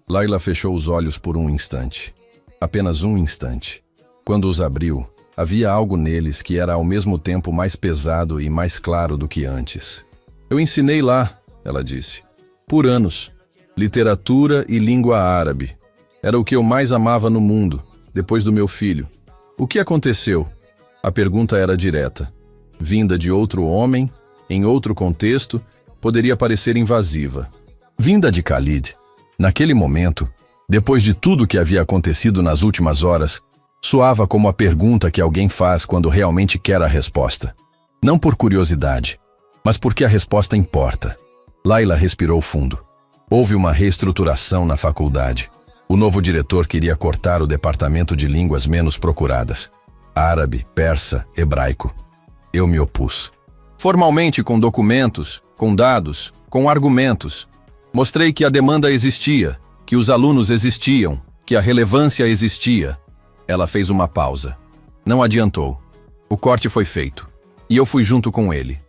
Speaker 1: Laila fechou os olhos por um instante. Apenas um instante. Quando os abriu, havia algo neles que era ao mesmo tempo mais pesado e mais claro do que antes. Eu ensinei lá, ela disse. Por anos. Literatura e língua árabe. Era o que eu mais amava no mundo, depois do meu filho. O que aconteceu? A pergunta era direta. Vinda de outro homem, em outro contexto, poderia parecer invasiva. Vinda de Khalid. Naquele momento, depois de tudo que havia acontecido nas últimas horas, soava como a pergunta que alguém faz quando realmente quer a resposta. Não por curiosidade, mas porque a resposta importa. Laila respirou fundo. Houve uma reestruturação na faculdade. O novo diretor queria cortar o departamento de línguas menos procuradas. árabe, persa, hebraico. Eu me opus. Formalmente, com documentos, com dados, com argumentos. Mostrei que a demanda existia, que os alunos existiam, que a relevância existia. Ela fez uma pausa. Não adiantou. O corte foi feito. E eu fui junto com ele.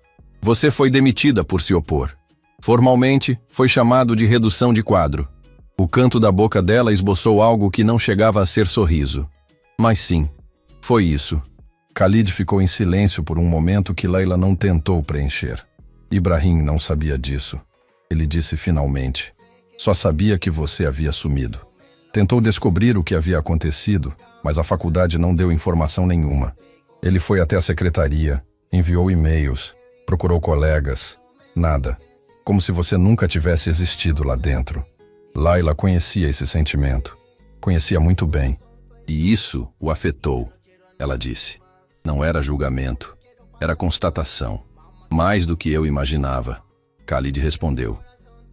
Speaker 1: Você foi demitida por se opor. Formalmente, foi chamado de redução de quadro. O canto da boca dela esboçou algo que não chegava a ser sorriso. Mas sim, foi isso. Khalid ficou em silêncio por um momento que Layla não tentou preencher. Ibrahim não sabia disso. Ele disse finalmente. Só sabia que você havia sumido. Tentou descobrir o que havia acontecido, mas a faculdade não deu informação nenhuma. Ele foi até a secretaria, enviou e-mails, procurou colegas. Nada. Como se você nunca tivesse existido lá dentro. Layla conhecia esse sentimento. Conhecia muito bem. E isso o afetou, ela disse. Não era julgamento. Era constatação. Mais do que eu imaginava. Khalid respondeu.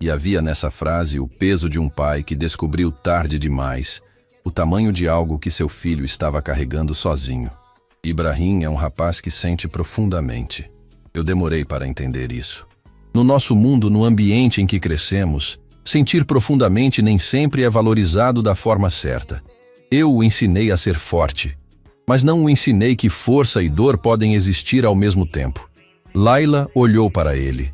Speaker 1: E havia nessa frase o peso de um pai que descobriu tarde demais o tamanho de algo que seu filho estava carregando sozinho. Ibrahim é um rapaz que sente profundamente. Eu demorei para entender isso. No nosso mundo, no ambiente em que crescemos, sentir profundamente nem sempre é valorizado da forma certa. Eu o ensinei a ser forte, mas não o ensinei que força e dor podem existir ao mesmo tempo. Layla olhou para ele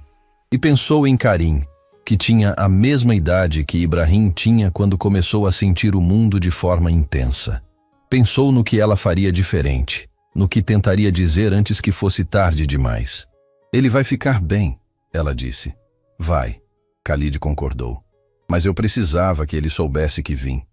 Speaker 1: e pensou em Karim, que tinha a mesma idade que Ibrahim tinha quando começou a sentir o mundo de forma intensa. Pensou no que ela faria diferente, no que tentaria dizer antes que fosse tarde demais. Ele vai ficar bem, ela disse. Vai, Khalid concordou. Mas eu precisava que ele soubesse que vim,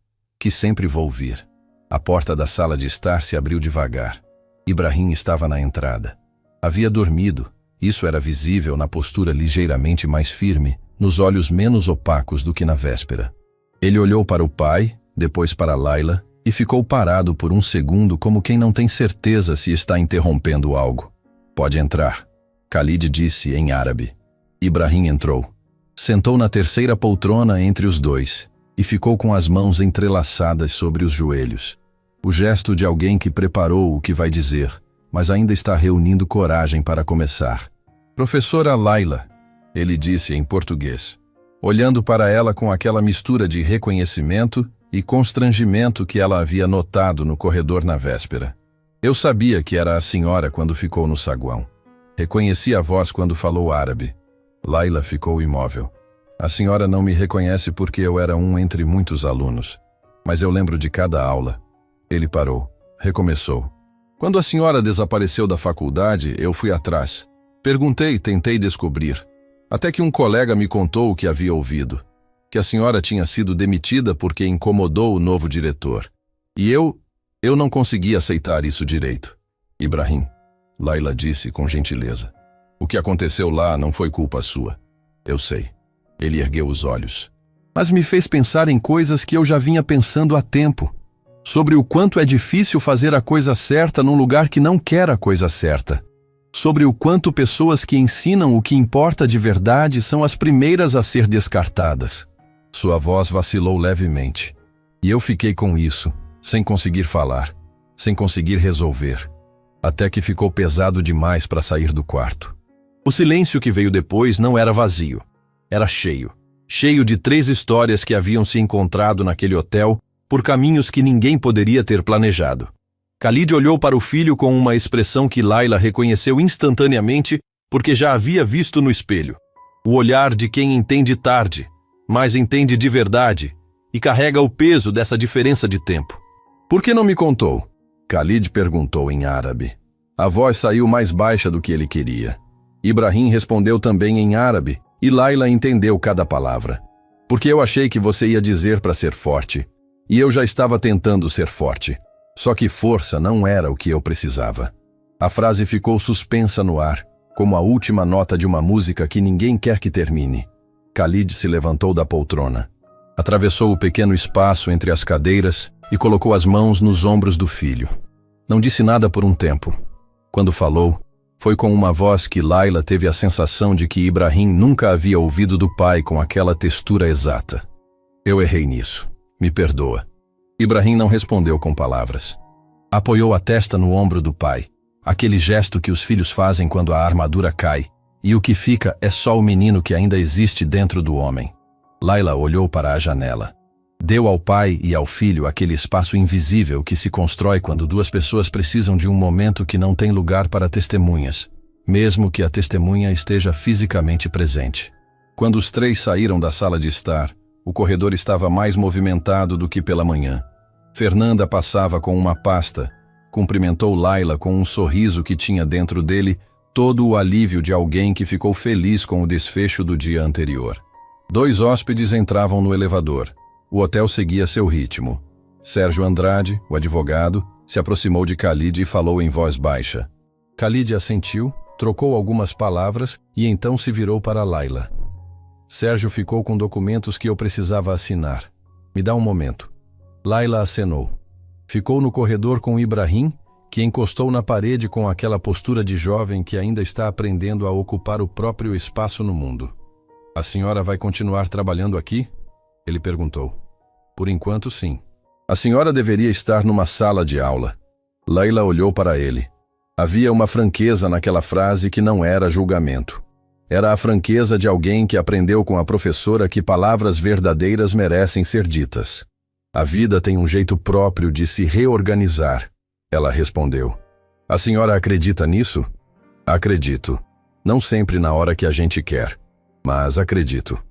Speaker 1: que sempre vou vir. A porta da sala de estar se abriu devagar. Ibrahim estava na entrada. Havia dormido, isso era visível na postura ligeiramente mais firme, nos olhos menos opacos do que na véspera. Ele olhou para o pai, depois para Layla, e ficou parado por um segundo como quem não tem certeza se está interrompendo algo. Pode entrar, Khalid disse em árabe. Ibrahim entrou. Sentou na terceira poltrona entre os dois e ficou com as mãos entrelaçadas sobre os joelhos. O gesto de alguém que preparou o que vai dizer, mas ainda está reunindo coragem para começar. Professora Layla, ele disse em português, olhando para ela com aquela mistura de reconhecimento e constrangimento que ela havia notado no corredor na véspera. Eu sabia que era a senhora quando ficou no saguão. Reconheci a voz quando falou árabe. Layla ficou imóvel. A senhora não me reconhece porque eu era um entre muitos alunos. Mas eu lembro de cada aula. Ele parou. Recomeçou. Quando a senhora desapareceu da faculdade, eu fui atrás. Perguntei, tentei descobrir. Até que um colega me contou o que havia ouvido. Que a senhora tinha sido demitida porque incomodou o novo diretor. E eu não consegui aceitar isso direito. Ibrahim, Layla disse com gentileza. O que aconteceu lá não foi culpa sua. Eu sei. Ele ergueu os olhos. Mas me fez pensar em coisas que eu já vinha pensando há tempo. Sobre o quanto é difícil fazer a coisa certa num lugar que não quer a coisa certa. Sobre o quanto pessoas que ensinam o que importa de verdade são as primeiras a ser descartadas. Sua voz vacilou levemente. E eu fiquei com isso, sem conseguir falar, sem conseguir resolver. Até que ficou pesado demais para sair do quarto. O silêncio que veio depois não era vazio. Era cheio. Cheio de 3 histórias que haviam se encontrado naquele hotel por caminhos que ninguém poderia ter planejado. Khalid olhou para o filho com uma expressão que Layla reconheceu instantaneamente porque já havia visto no espelho. O olhar de quem entende tarde, mas entende de verdade e carrega o peso dessa diferença de tempo. Por que não me contou? Khalid perguntou em árabe. A voz saiu mais baixa do que ele queria. Ibrahim respondeu também em árabe e Layla entendeu cada palavra. Porque eu achei que você ia dizer para ser forte. E eu já estava tentando ser forte. Só que força não era o que eu precisava. A frase ficou suspensa no ar, como a última nota de uma música que ninguém quer que termine. Khalid se levantou da poltrona. Atravessou o pequeno espaço entre as cadeiras e colocou as mãos nos ombros do filho. Não disse nada por um tempo. Quando falou, foi com uma voz que Layla teve a sensação de que Ibrahim nunca havia ouvido do pai com aquela textura exata. Eu errei nisso. Me perdoa. Ibrahim não respondeu com palavras. Apoiou a testa no ombro do pai. Aquele gesto que os filhos fazem quando a armadura cai, e o que fica é só o menino que ainda existe dentro do homem. Layla olhou para a janela. Deu ao pai e ao filho aquele espaço invisível que se constrói quando duas pessoas precisam de um momento que não tem lugar para testemunhas, mesmo que a testemunha esteja fisicamente presente. Quando os três saíram da sala de estar, o corredor estava mais movimentado do que pela manhã. Fernanda passava com uma pasta, cumprimentou Layla com um sorriso que tinha dentro dele todo o alívio de alguém que ficou feliz com o desfecho do dia anterior. 2 hóspedes entravam no elevador. O hotel seguia seu ritmo. Sérgio Andrade, o advogado, se aproximou de Khalid e falou em voz baixa. Khalid assentiu, trocou algumas palavras e então se virou para Layla. Sérgio ficou com documentos que eu precisava assinar. Me dá um momento. Layla acenou. Ficou no corredor com Ibrahim, que encostou na parede com aquela postura de jovem que ainda está aprendendo a ocupar o próprio espaço no mundo. A senhora vai continuar trabalhando aqui? Ele perguntou. Por enquanto, sim. A senhora deveria estar numa sala de aula. Layla olhou para ele. Havia uma franqueza naquela frase que não era julgamento. Era a franqueza de alguém que aprendeu com a professora que palavras verdadeiras merecem ser ditas. A vida tem um jeito próprio de se reorganizar. Ela respondeu. A senhora acredita nisso? Acredito. Não sempre na hora que a gente quer, mas acredito.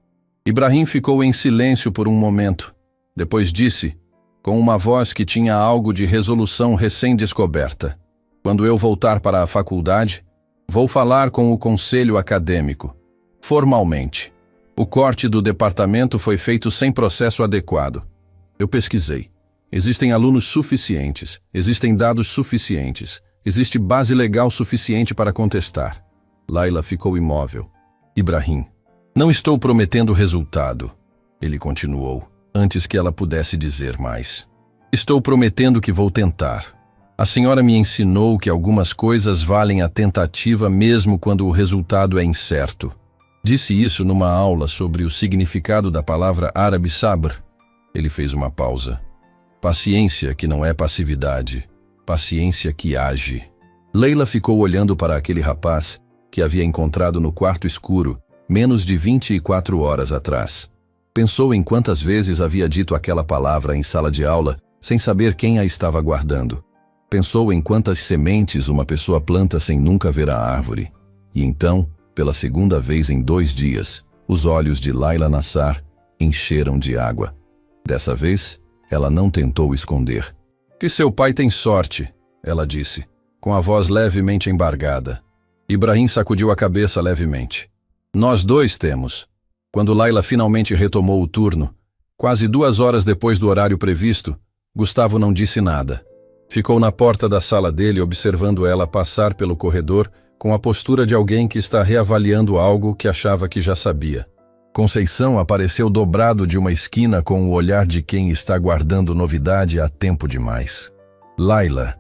Speaker 1: Ibrahim ficou em silêncio por um momento. Depois disse, com uma voz que tinha algo de resolução recém-descoberta. Quando eu voltar para a faculdade, vou falar com o conselho acadêmico. Formalmente. O corte do departamento foi feito sem processo adequado. Eu pesquisei. Existem alunos suficientes, existem dados suficientes, existe base legal suficiente para contestar. Layla ficou imóvel. Ibrahim. Não estou prometendo resultado, ele continuou, antes que ela pudesse dizer mais. Estou prometendo que vou tentar. A senhora me ensinou que algumas coisas valem a tentativa mesmo quando o resultado é incerto. Disse isso numa aula sobre o significado da palavra árabe sabr. Ele fez uma pausa. Paciência que não é passividade, paciência que age. Layla ficou olhando para aquele rapaz que havia encontrado no quarto escuro menos de 24 horas atrás. Pensou em quantas vezes havia dito aquela palavra em sala de aula sem saber quem a estava guardando. Pensou em quantas sementes uma pessoa planta sem nunca ver a árvore. E então, pela segunda vez em 2 dias, os olhos de Layla Nassar encheram de água. Dessa vez, ela não tentou esconder. Que seu pai tem sorte, ela disse, com a voz levemente embargada. Ibrahim sacudiu a cabeça levemente. Nós 2 temos. Quando Layla finalmente retomou o turno, quase 2 horas depois do horário previsto, Gustavo não disse nada. Ficou na porta da sala dele observando ela passar pelo corredor com a postura de alguém que está reavaliando algo que achava que já sabia. Conceição apareceu dobrado de uma esquina com o olhar de quem está guardando novidade há tempo demais. Layla,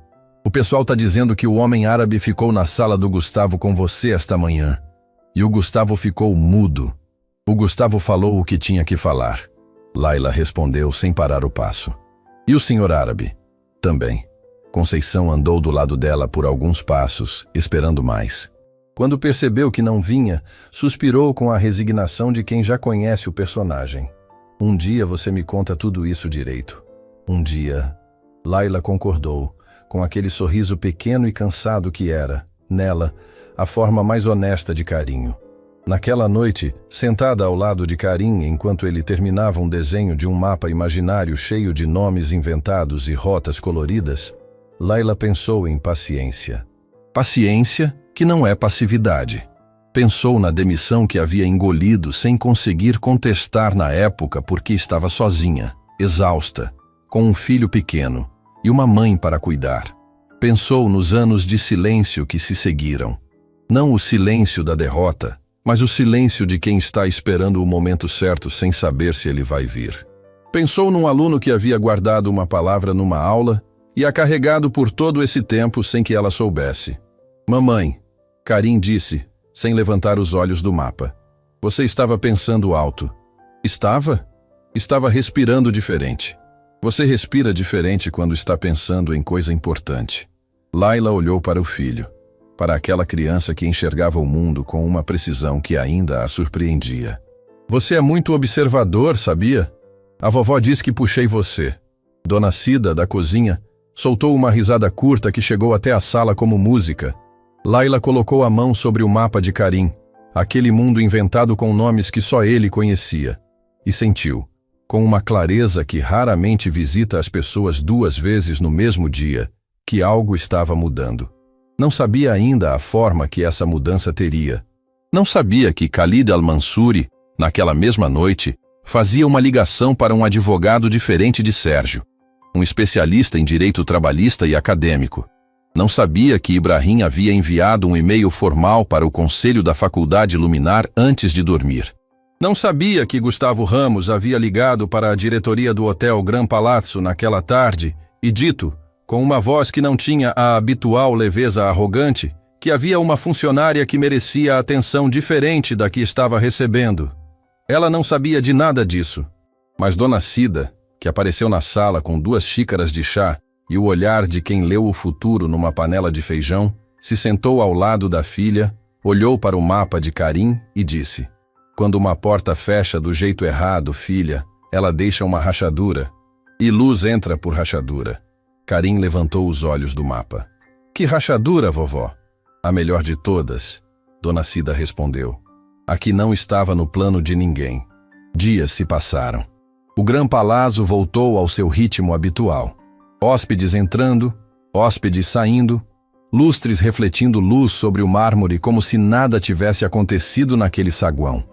Speaker 1: o pessoal está dizendo que o homem árabe ficou na sala do Gustavo com você esta manhã. E o Gustavo ficou mudo. O Gustavo falou o que tinha que falar. Layla respondeu sem parar o passo. E o senhor árabe? Também. Conceição andou do lado dela por alguns passos, esperando mais. Quando percebeu que não vinha, suspirou com a resignação de quem já conhece o personagem. Um dia você me conta tudo isso direito. Um dia. Layla concordou, com aquele sorriso pequeno e cansado que era, nela, a forma mais honesta de carinho. Naquela noite, sentada ao lado de Karim enquanto ele terminava um desenho de um mapa imaginário cheio de nomes inventados e rotas coloridas, Layla pensou em paciência. Paciência que não é passividade. Pensou na demissão que havia engolido sem conseguir contestar na época porque estava sozinha, exausta, com um filho pequeno e uma mãe para cuidar. Pensou nos anos de silêncio que se seguiram. Não o silêncio da derrota, mas o silêncio de quem está esperando o momento certo sem saber se ele vai vir. Pensou num aluno que havia guardado uma palavra numa aula e a carregado por todo esse tempo sem que ela soubesse. Mamãe, Karim disse, sem levantar os olhos do mapa. Você estava pensando alto. Estava? Estava respirando diferente. Você respira diferente quando está pensando em coisa importante. Laila olhou para o filho, para aquela criança que enxergava o mundo com uma precisão que ainda a surpreendia. Você é muito observador, sabia? A vovó diz que puxei você. Dona Cida, da cozinha, soltou uma risada curta que chegou até a sala como música. Laila colocou a mão sobre o mapa de Karim, aquele mundo inventado com nomes que só ele conhecia, e sentiu, com uma clareza que raramente visita as pessoas 2 vezes no mesmo dia, que algo estava mudando. Não sabia ainda a forma que essa mudança teria. Não sabia que Khalid al-Mansuri, naquela mesma noite, fazia uma ligação para um advogado diferente de Sérgio, um especialista em direito trabalhista e acadêmico. Não sabia que Ibrahim havia enviado um e-mail formal para o conselho da Faculdade Luminar antes de dormir. Não sabia que Gustavo Ramos havia ligado para a diretoria do Hotel Gran Palazzo naquela tarde e dito, com uma voz que não tinha a habitual leveza arrogante, que havia uma funcionária que merecia atenção diferente da que estava recebendo. Ela não sabia de nada disso, mas Dona Cida, que apareceu na sala com 2 xícaras de chá e o olhar de quem leu o futuro numa panela de feijão, se sentou ao lado da filha, olhou para o mapa de Karim e disse: "Quando uma porta fecha do jeito errado, filha, ela deixa uma rachadura, e luz entra por rachadura." Karim levantou os olhos do mapa. "Que rachadura, vovó?" "A melhor de todas," Dona Cida respondeu. Aqui não estava no plano de ninguém. Dias se passaram. O Gran Palazzo voltou ao seu ritmo habitual. Hóspedes entrando, hóspedes saindo, lustres refletindo luz sobre o mármore como se nada tivesse acontecido naquele saguão.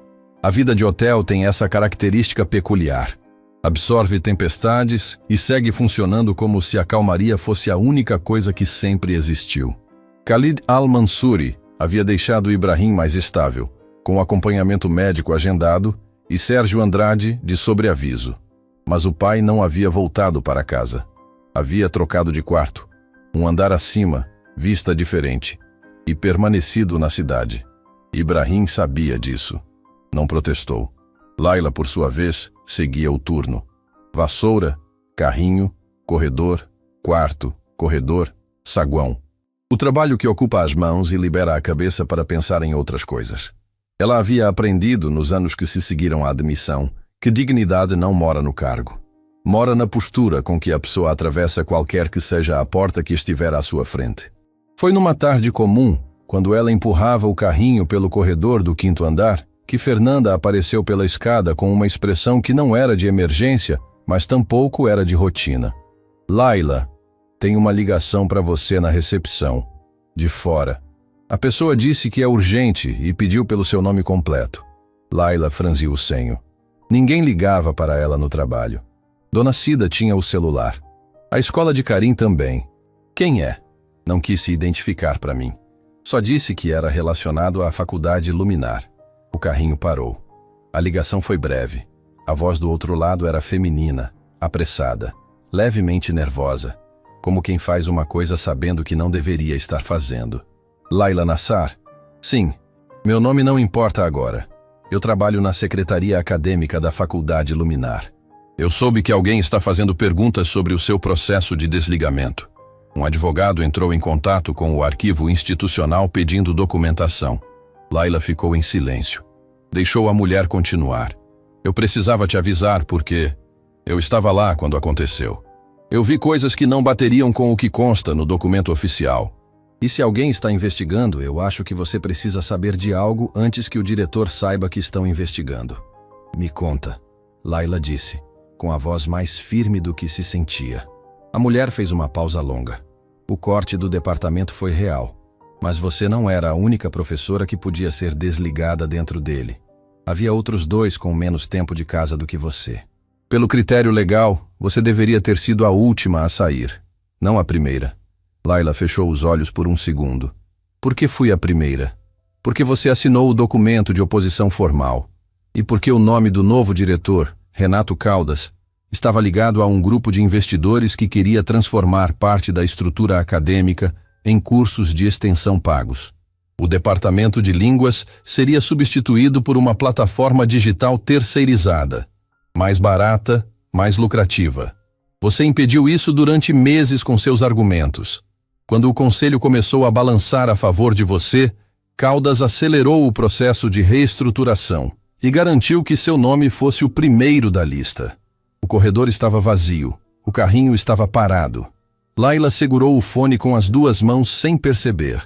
Speaker 1: A vida de hotel tem essa característica peculiar. Absorve tempestades e segue funcionando como se a calmaria fosse a única coisa que sempre existiu. Khalid al-Mansuri havia deixado Ibrahim mais estável, com acompanhamento médico agendado, e Sérgio Andrade de sobreaviso. Mas o pai não havia voltado para casa. Havia trocado de quarto, um andar acima, vista diferente, e permanecido na cidade. Ibrahim sabia disso. Não protestou. Laila, por sua vez, seguia o turno. Vassoura, carrinho, corredor, quarto, corredor, saguão. O trabalho que ocupa as mãos e libera a cabeça para pensar em outras coisas. Ela havia aprendido, nos anos que se seguiram à admissão, que dignidade não mora no cargo. Mora na postura com que a pessoa atravessa qualquer que seja a porta que estiver à sua frente. Foi numa tarde comum, quando ela empurrava o carrinho pelo corredor do 5º andar, que Fernanda apareceu pela escada com uma expressão que não era de emergência, mas tampouco era de rotina. "Laila, tem uma ligação para você na recepção. De fora." A pessoa disse que é urgente e pediu pelo seu nome completo. Laila franziu o senho. Ninguém ligava para ela no trabalho. Dona Cida tinha o celular. A escola de Karim também. "Quem é?" Não quis se identificar para mim. Só disse que era relacionado à Faculdade Luminar. O carrinho parou. A ligação foi breve. A voz do outro lado era feminina, apressada, levemente nervosa, como quem faz uma coisa sabendo que não deveria estar fazendo. "Laila Nassar?" "Sim. Meu nome não importa agora. Eu trabalho na secretaria acadêmica da Faculdade Luminar. Eu soube que alguém está fazendo perguntas sobre o seu processo de desligamento. Um advogado entrou em contato com o arquivo institucional pedindo documentação." Laila ficou em silêncio. Deixou a mulher continuar. "Eu precisava te avisar porque eu estava lá quando aconteceu. Eu vi coisas que não bateriam com o que consta no documento oficial. E se alguém está investigando, eu acho que você precisa saber de algo antes que o diretor saiba que estão investigando." "Me conta," Laila disse, com a voz mais firme do que se sentia. A mulher fez uma pausa longa. "O corte do departamento foi real, mas você não era a única professora que podia ser desligada dentro dele. Havia outros 2 com menos tempo de casa do que você. Pelo critério legal, você deveria ter sido a última a sair, não a primeira." Laila fechou os olhos por um segundo. "Por que fui a primeira? Porque você assinou o documento de oposição formal. E porque o nome do novo diretor, Renato Caldas, estava ligado a um grupo de investidores que queria transformar parte da estrutura acadêmica em cursos de extensão pagos. O departamento de línguas seria substituído por uma plataforma digital terceirizada, mais barata, mais lucrativa. Você impediu isso durante meses com seus argumentos. Quando o conselho começou a balançar a favor de você, Caldas acelerou o processo de reestruturação e garantiu que seu nome fosse o primeiro da lista. O corredor estava vazio, o carrinho estava parado. Laila segurou o fone com as duas mãos sem perceber.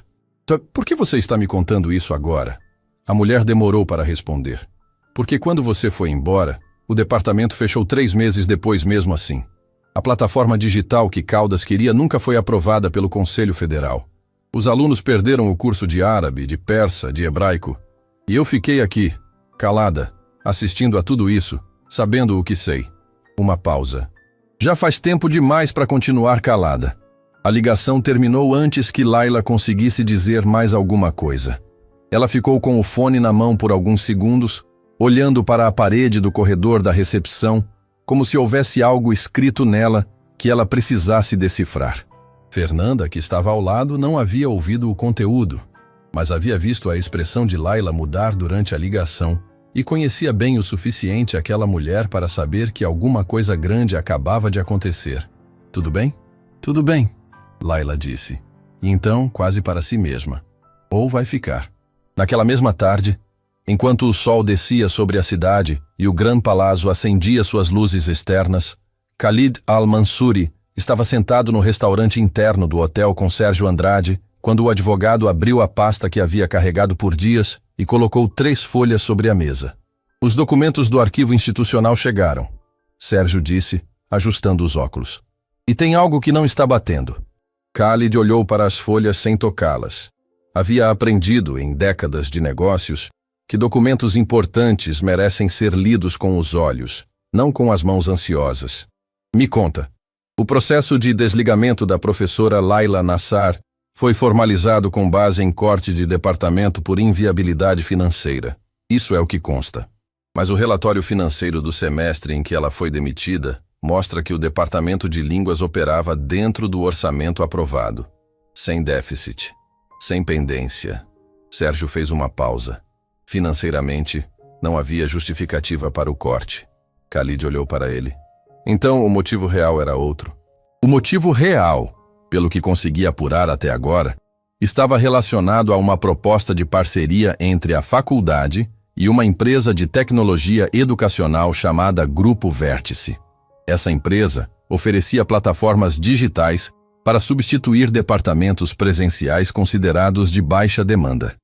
Speaker 1: Por que você está me contando isso agora? A mulher demorou para responder. Porque quando você foi embora, o departamento fechou 3 meses depois mesmo assim. A plataforma digital que Caldas queria nunca foi aprovada pelo Conselho Federal. Os alunos perderam o curso de árabe, de persa, de hebraico. E eu fiquei aqui, calada, assistindo a tudo isso, sabendo o que sei. Uma pausa. Já faz tempo demais para continuar calada. A ligação terminou antes que Laila conseguisse dizer mais alguma coisa. Ela ficou com o fone na mão por alguns segundos, olhando para a parede do corredor da recepção, como se houvesse algo escrito nela que ela precisasse decifrar. Fernanda, que estava ao lado, não havia ouvido o conteúdo, mas havia visto a expressão de Laila mudar durante a ligação e conhecia bem o suficiente aquela mulher para saber que alguma coisa grande acabava de acontecer. Tudo bem? Tudo bem, Laila disse. E então, quase para si mesma. Ou vai ficar. Naquela mesma tarde, enquanto o sol descia sobre a cidade e o Gran Palazzo acendia suas luzes externas, Khalid Al-Mansouri estava sentado no restaurante interno do hotel com Sérgio Andrade, quando o advogado abriu a pasta que havia carregado por dias e colocou 3 folhas sobre a mesa. Os documentos do arquivo institucional chegaram, Sérgio disse, ajustando os óculos. E tem algo que não está batendo. Khalid olhou para as folhas sem tocá-las. Havia aprendido, em décadas de negócios, que documentos importantes merecem ser lidos com os olhos, não com as mãos ansiosas. Me conta. O processo de desligamento da professora Laila Nassar foi formalizado com base em corte de departamento por inviabilidade financeira. Isso é o que consta. Mas o relatório financeiro do semestre em que ela foi demitida mostra que o departamento de línguas operava dentro do orçamento aprovado. Sem déficit. Sem pendência. Sérgio fez uma pausa. Financeiramente, não havia justificativa para o corte. Khalid olhou para ele. Então o motivo real era outro. O motivo real, pelo que consegui apurar até agora, estava relacionado a uma proposta de parceria entre a faculdade e uma empresa de tecnologia educacional chamada Grupo Vértice. Essa empresa oferecia plataformas digitais para substituir departamentos presenciais considerados de baixa demanda.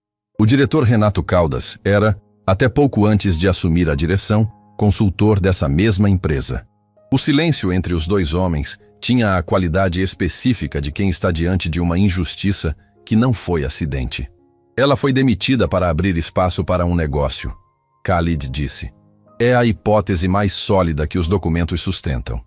Speaker 1: O diretor Renato Caldas era, até pouco antes de assumir a direção, consultor dessa mesma empresa. O silêncio entre os 2 homens tinha a qualidade específica de quem está diante de uma injustiça que não foi acidente. Ela foi demitida para abrir espaço para um negócio. Khalid disse. É a hipótese mais sólida que os documentos sustentam.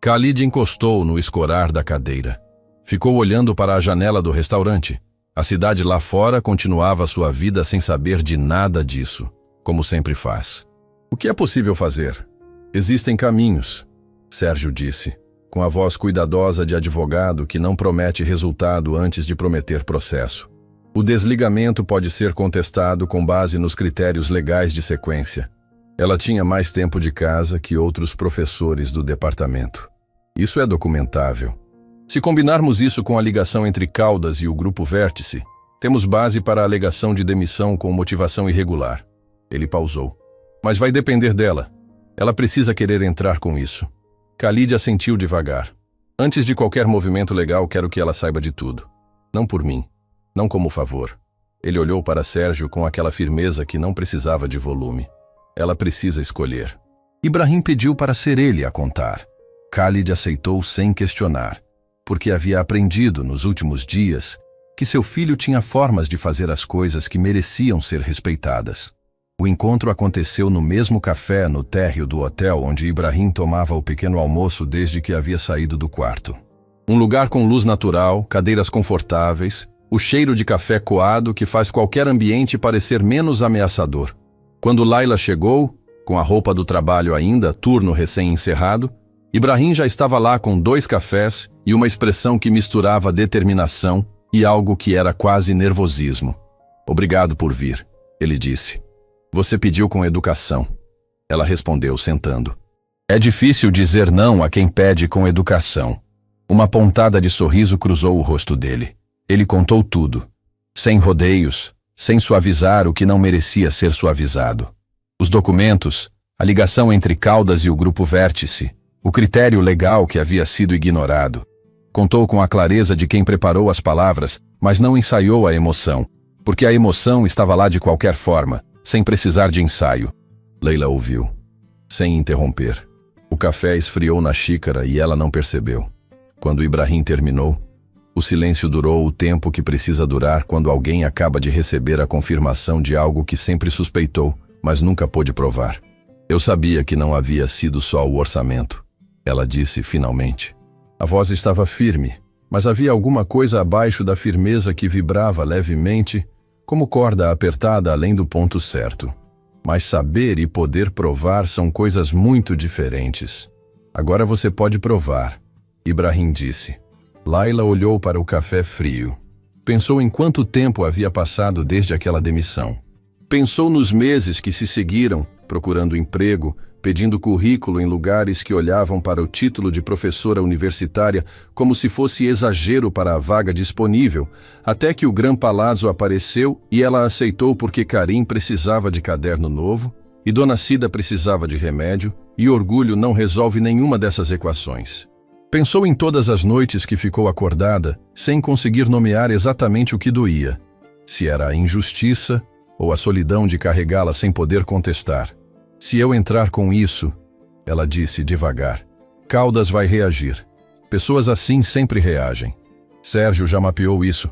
Speaker 1: Khalid encostou no escorar da cadeira. Ficou olhando para a janela do restaurante. A cidade lá fora continuava sua vida sem saber de nada disso, como sempre faz. O que é possível fazer? Existem caminhos, Sérgio disse, com a voz cuidadosa de advogado que não promete resultado antes de prometer processo. O desligamento pode ser contestado com base nos critérios legais de sequência. Ela tinha mais tempo de casa que outros professores do departamento. Isso é documentável. Se combinarmos isso com a ligação entre Caldas e o Grupo Vértice, temos base para a alegação de demissão com motivação irregular. Ele pausou. Mas vai depender dela. Ela precisa querer entrar com isso. Khalid assentiu devagar. Antes de qualquer movimento legal, quero que ela saiba de tudo. Não por mim. Não como favor. Ele olhou para Sérgio com aquela firmeza que não precisava de volume. Ela precisa escolher. Ibrahim pediu para ser ele a contar. Khalid aceitou sem questionar, porque havia aprendido nos últimos dias que seu filho tinha formas de fazer as coisas que mereciam ser respeitadas. O encontro aconteceu no mesmo café no térreo do hotel onde Ibrahim tomava o pequeno almoço desde que havia saído do quarto. Um lugar com luz natural, cadeiras confortáveis, o cheiro de café coado que faz qualquer ambiente parecer menos ameaçador. Quando Laila chegou, com a roupa do trabalho ainda, turno recém-encerrado, Ibrahim já estava lá com 2 cafés e uma expressão que misturava determinação e algo que era quase nervosismo. Obrigado por vir, ele disse. Você pediu com educação. Ela respondeu sentando. É difícil dizer não a quem pede com educação. Uma pontada de sorriso cruzou o rosto dele. Ele contou tudo, sem rodeios, sem suavizar o que não merecia ser suavizado. Os documentos, a ligação entre Caldas e o Grupo Vértice, o critério legal que havia sido ignorado. Contou com a clareza de quem preparou as palavras, mas não ensaiou a emoção, porque a emoção estava lá de qualquer forma, sem precisar de ensaio. Leila ouviu, sem interromper. O café esfriou na xícara e ela não percebeu. Quando Ibrahim terminou, o silêncio durou o tempo que precisa durar quando alguém acaba de receber a confirmação de algo que sempre suspeitou, mas nunca pôde provar. Eu sabia que não havia sido só o orçamento, ela disse finalmente. A voz estava firme, mas havia alguma coisa abaixo da firmeza que vibrava levemente, como corda apertada além do ponto certo. Mas saber e poder provar são coisas muito diferentes. Agora você pode provar, Ibrahim disse. Laila olhou para o café frio. Pensou em quanto tempo havia passado desde aquela demissão. Pensou nos meses que se seguiram, procurando emprego, pedindo currículo em lugares que olhavam para o título de professora universitária como se fosse exagero para a vaga disponível, até que o Gran Palazzo apareceu e ela aceitou porque Karim precisava de caderno novo e Dona Cida precisava de remédio, e orgulho não resolve nenhuma dessas equações. Pensou em todas as noites que ficou acordada, sem conseguir nomear exatamente o que doía, se era a injustiça ou a solidão de carregá-la sem poder contestar. Se eu entrar com isso, ela disse devagar, Caldas vai reagir. Pessoas assim sempre reagem. Sérgio já mapeou isso,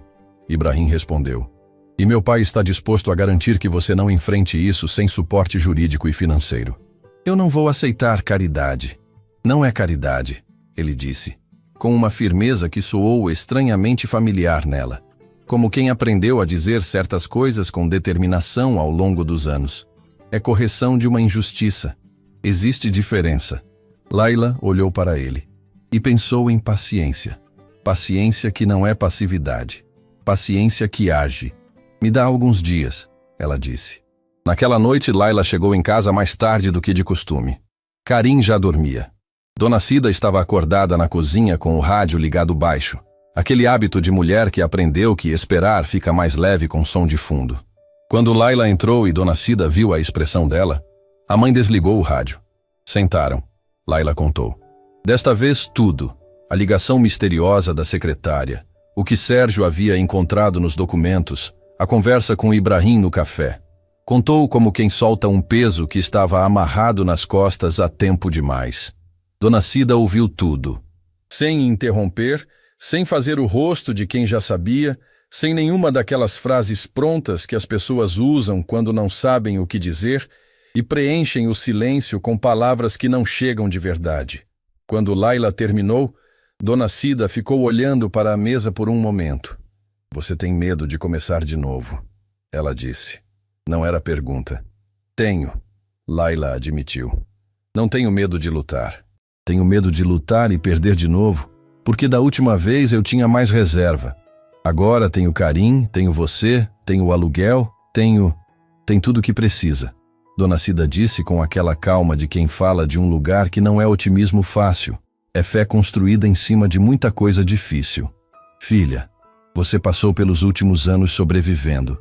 Speaker 1: Ibrahim respondeu. E meu pai está disposto a garantir que você não enfrente isso sem suporte jurídico e financeiro. Eu não vou aceitar caridade. Não é caridade, ele disse, com uma firmeza que soou estranhamente familiar nela, como quem aprendeu a dizer certas coisas com determinação ao longo dos anos. É correção de uma injustiça. Existe diferença. Laila olhou para ele e pensou em paciência. Paciência que não é passividade. Paciência que age. Me dá alguns dias, ela disse. Naquela noite, Laila chegou em casa mais tarde do que de costume. Karim já dormia. Dona Cida estava acordada na cozinha com o rádio ligado baixo. Aquele hábito de mulher que aprendeu que esperar fica mais leve com som de fundo. Quando Laila entrou e Dona Cida viu a expressão dela, a mãe desligou o rádio. Sentaram. Laila contou. Desta vez tudo. A ligação misteriosa da secretária, o que Sérgio havia encontrado nos documentos, a conversa com Ibrahim no café. Contou como quem solta um peso que estava amarrado nas costas há tempo demais. Dona Cida ouviu tudo. Sem interromper, sem fazer o rosto de quem já sabia, sem nenhuma daquelas frases prontas que as pessoas usam quando não sabem o que dizer e preenchem o silêncio com palavras que não chegam de verdade. Quando Laila terminou, Dona Cida ficou olhando para a mesa por um momento. Você tem medo de começar de novo, ela disse. Não era pergunta. Tenho, Laila admitiu. Não tenho medo de lutar. Tenho medo de lutar e perder de novo, porque da última vez eu tinha mais reserva. Agora tenho Karim, tenho você, tenho o aluguel, tem tudo o que precisa. Dona Cida disse com aquela calma de quem fala de um lugar que não é otimismo fácil. É fé construída em cima de muita coisa difícil. Filha, você passou pelos últimos anos sobrevivendo.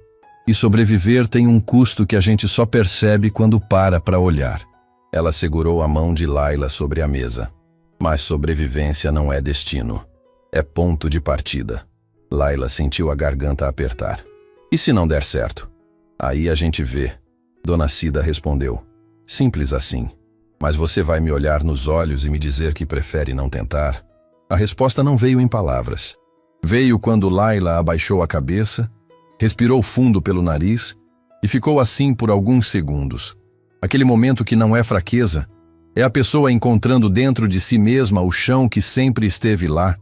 Speaker 1: E sobreviver tem um custo que a gente só percebe quando para olhar. Ela segurou a mão de Laila sobre a mesa. Mas sobrevivência não é destino. É ponto de partida. Laila sentiu a garganta apertar. E se não der certo? Aí a gente vê. Dona Cida respondeu. Simples assim. Mas você vai me olhar nos olhos e me dizer que prefere não tentar? A resposta não veio em palavras. Veio quando Laila abaixou a cabeça, respirou fundo pelo nariz e ficou assim por alguns segundos. Aquele momento que não é fraqueza, é a pessoa encontrando dentro de si mesma o chão que sempre esteve lá,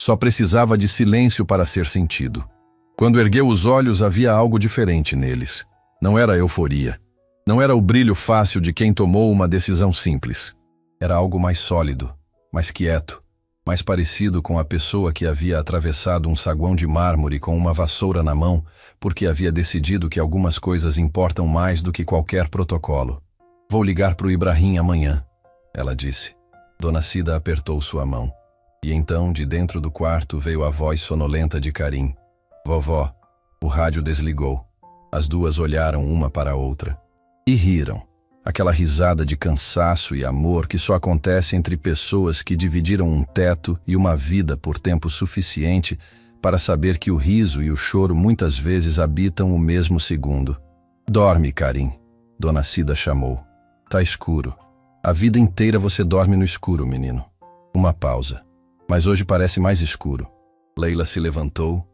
Speaker 1: só precisava de silêncio para ser sentido. Quando ergueu os olhos, havia algo diferente neles. Não era euforia. Não era o brilho fácil de quem tomou uma decisão simples. Era algo mais sólido, mais quieto, mais parecido com a pessoa que havia atravessado um saguão de mármore com uma vassoura na mão porque havia decidido que algumas coisas importam mais do que qualquer protocolo. Vou ligar para o Ibrahim amanhã. ela disse. Dona Cida apertou sua mão. E então, de dentro do quarto, veio a voz sonolenta de Karim. Vovó, o rádio desligou. As duas olharam uma para a outra. E riram. Aquela risada de cansaço e amor que só acontece entre pessoas que dividiram um teto e uma vida por tempo suficiente para saber que o riso e o choro muitas vezes habitam o mesmo segundo. Dorme, Karim, Dona Cida chamou. Tá escuro. A vida inteira você dorme no escuro, menino. Uma pausa. Mas hoje parece mais escuro. Leila se levantou,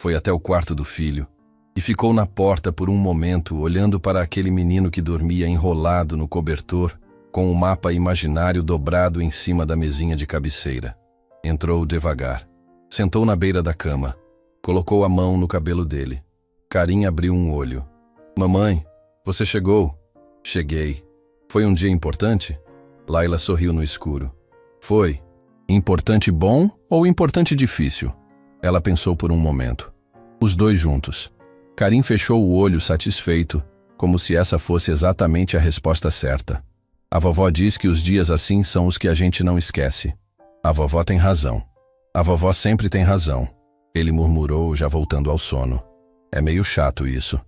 Speaker 1: foi até o quarto do filho e ficou na porta por um momento olhando para aquele menino que dormia enrolado no cobertor com um mapa imaginário dobrado em cima da mesinha de cabeceira. Entrou devagar. Sentou na beira da cama. Colocou a mão no cabelo dele. Karim abriu um olho. Mamãe, você chegou? Cheguei. Foi um dia importante? Laila sorriu no escuro. Foi. Importante bom ou importante difícil? Ela pensou por um momento. Os dois juntos. Karim fechou o olho satisfeito, como se essa fosse exatamente a resposta certa. A vovó diz que os dias assim são os que a gente não esquece. A vovó tem razão. A vovó sempre tem razão. Ele murmurou, já voltando ao sono. É meio chato isso.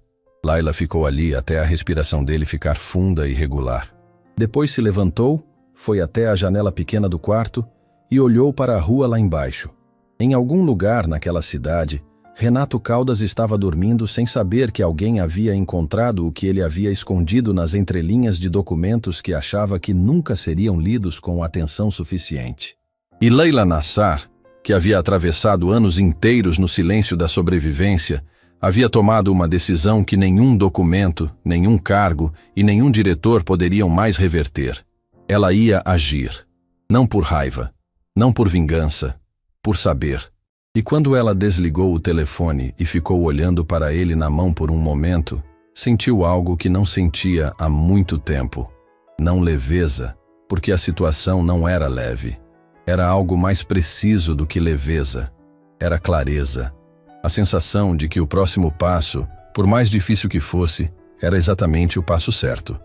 Speaker 1: Laila ficou ali até a respiração dele ficar funda e regular. Depois se levantou, foi até a janela pequena do quarto e olhou para a rua lá embaixo. Em algum lugar naquela cidade, Renato Caldas estava dormindo sem saber que alguém havia encontrado o que ele havia escondido nas entrelinhas de documentos que achava que nunca seriam lidos com atenção suficiente. E Leila Nassar, que havia atravessado anos inteiros no silêncio da sobrevivência, havia tomado uma decisão que nenhum documento, nenhum cargo e nenhum diretor poderiam mais reverter. Ela ia agir. Não por raiva, não por vingança, por saber. E quando ela desligou o telefone e ficou olhando para ele na mão por um momento, sentiu algo que não sentia há muito tempo. Não leveza, porque a situação não era leve. Era algo mais preciso do que leveza. Era clareza. A sensação de que o próximo passo, por mais difícil que fosse, era exatamente o passo certo.